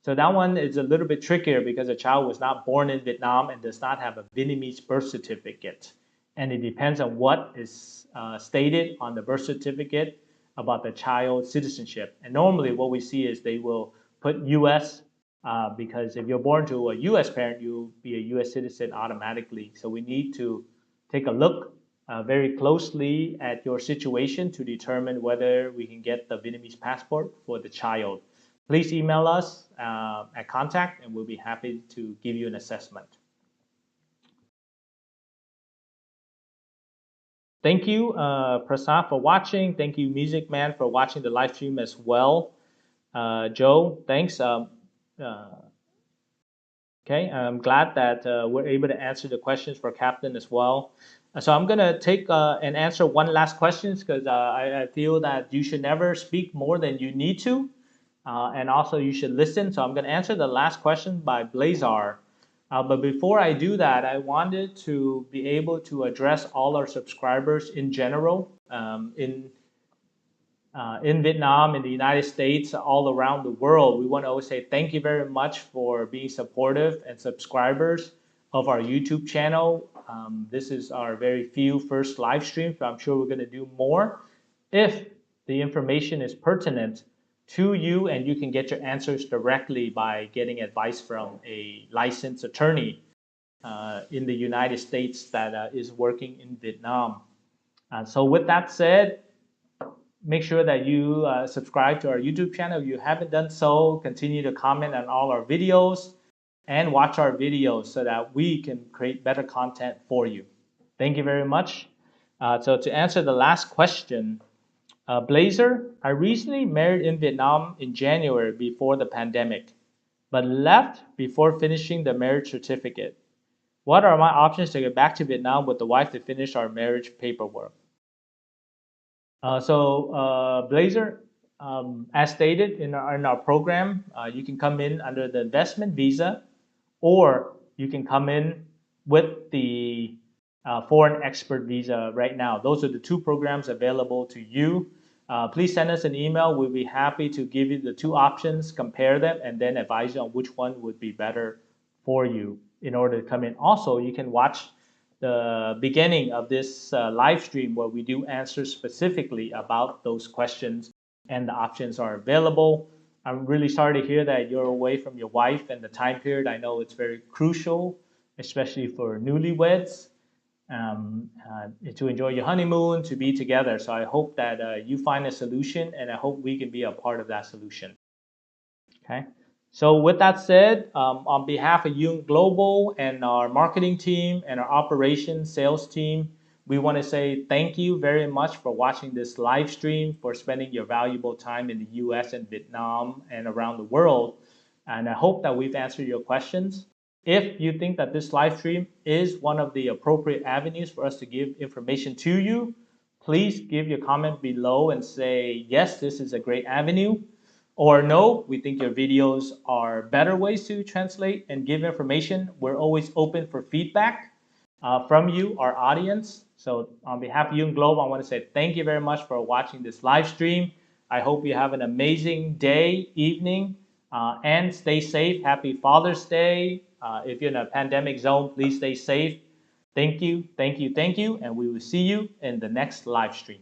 So that one is a little bit trickier because the child was not born in Vietnam and does not have a Vietnamese birth certificate. And it depends on what is stated on the birth certificate about the child's citizenship. And normally what we see is they will put US because if you're born to a US parent, you'll be a US citizen automatically. So we need to take a look very closely at your situation to determine whether we can get the Vietnamese passport for the child. Please email us at contact and we'll be happy to give you an assessment. Thank you, Prasad, for watching. Thank you, Music Man, for watching the live stream as well. Joe, thanks. Uh, Okay, I'm glad that we're able to answer the questions for Captain as well. So I'm gonna take and answer one last question because I feel that you should never speak more than you need to, and also you should listen. So I'm gonna answer the last question by Blazar. But before I do that, I wanted to be able to address all our subscribers in general in Vietnam, in the United States, all around the world. We want to always say thank you very much for being supportive and subscribers of our YouTube channel. This is our very few first live stream, so I'm sure we're going to do more if the information is pertinent to you and you can get your answers directly by getting advice from a licensed attorney in the United States that is working in Vietnam. So with that said, make sure that you subscribe to our YouTube channel. If you haven't done so, continue to comment on all our videos and watch our videos so that we can create better content for you. Thank you very much. So to answer the last question, Blazer, I recently married in Vietnam in January before the pandemic, but left before finishing the marriage certificate. What are my options to get back to Vietnam with the wife to finish our marriage paperwork? Blazer, as stated in our program, you can come in under the investment visa, or you can come in with the foreign expert visa right now. Those are the two programs available to you. Please send us an email. We'll be happy to give you the two options, compare them, and then advise you on which one would be better for you in order to come in. Also, you can watch the beginning of this live stream where we do answer specifically about those questions and the options are available. I'm really sorry to hear that you're away from your wife and the time period. I know it's very crucial, especially for newlyweds, to enjoy your honeymoon, to be together. So I hope that you find a solution and I hope we can be a part of that solution. Okay. So with that said, on behalf of Duong Global and our marketing team and our operations sales team, we want to say thank you very much for watching this live stream, for spending your valuable time in the US and Vietnam and around the world. And I hope that we've answered your questions. If you think that this live stream is one of the appropriate avenues for us to give information to you, please give your comment below and say, yes, this is a great avenue. Or no, we think your videos are better ways to translate and give information. We're always open for feedback from you, our audience. So on behalf of Duong Global, I want to say thank you very much for watching this live stream. I hope you have an amazing day, evening, and stay safe. Happy Father's Day. If you're in a pandemic zone, please stay safe. Thank you, thank you, thank you, and we will see you in the next live stream.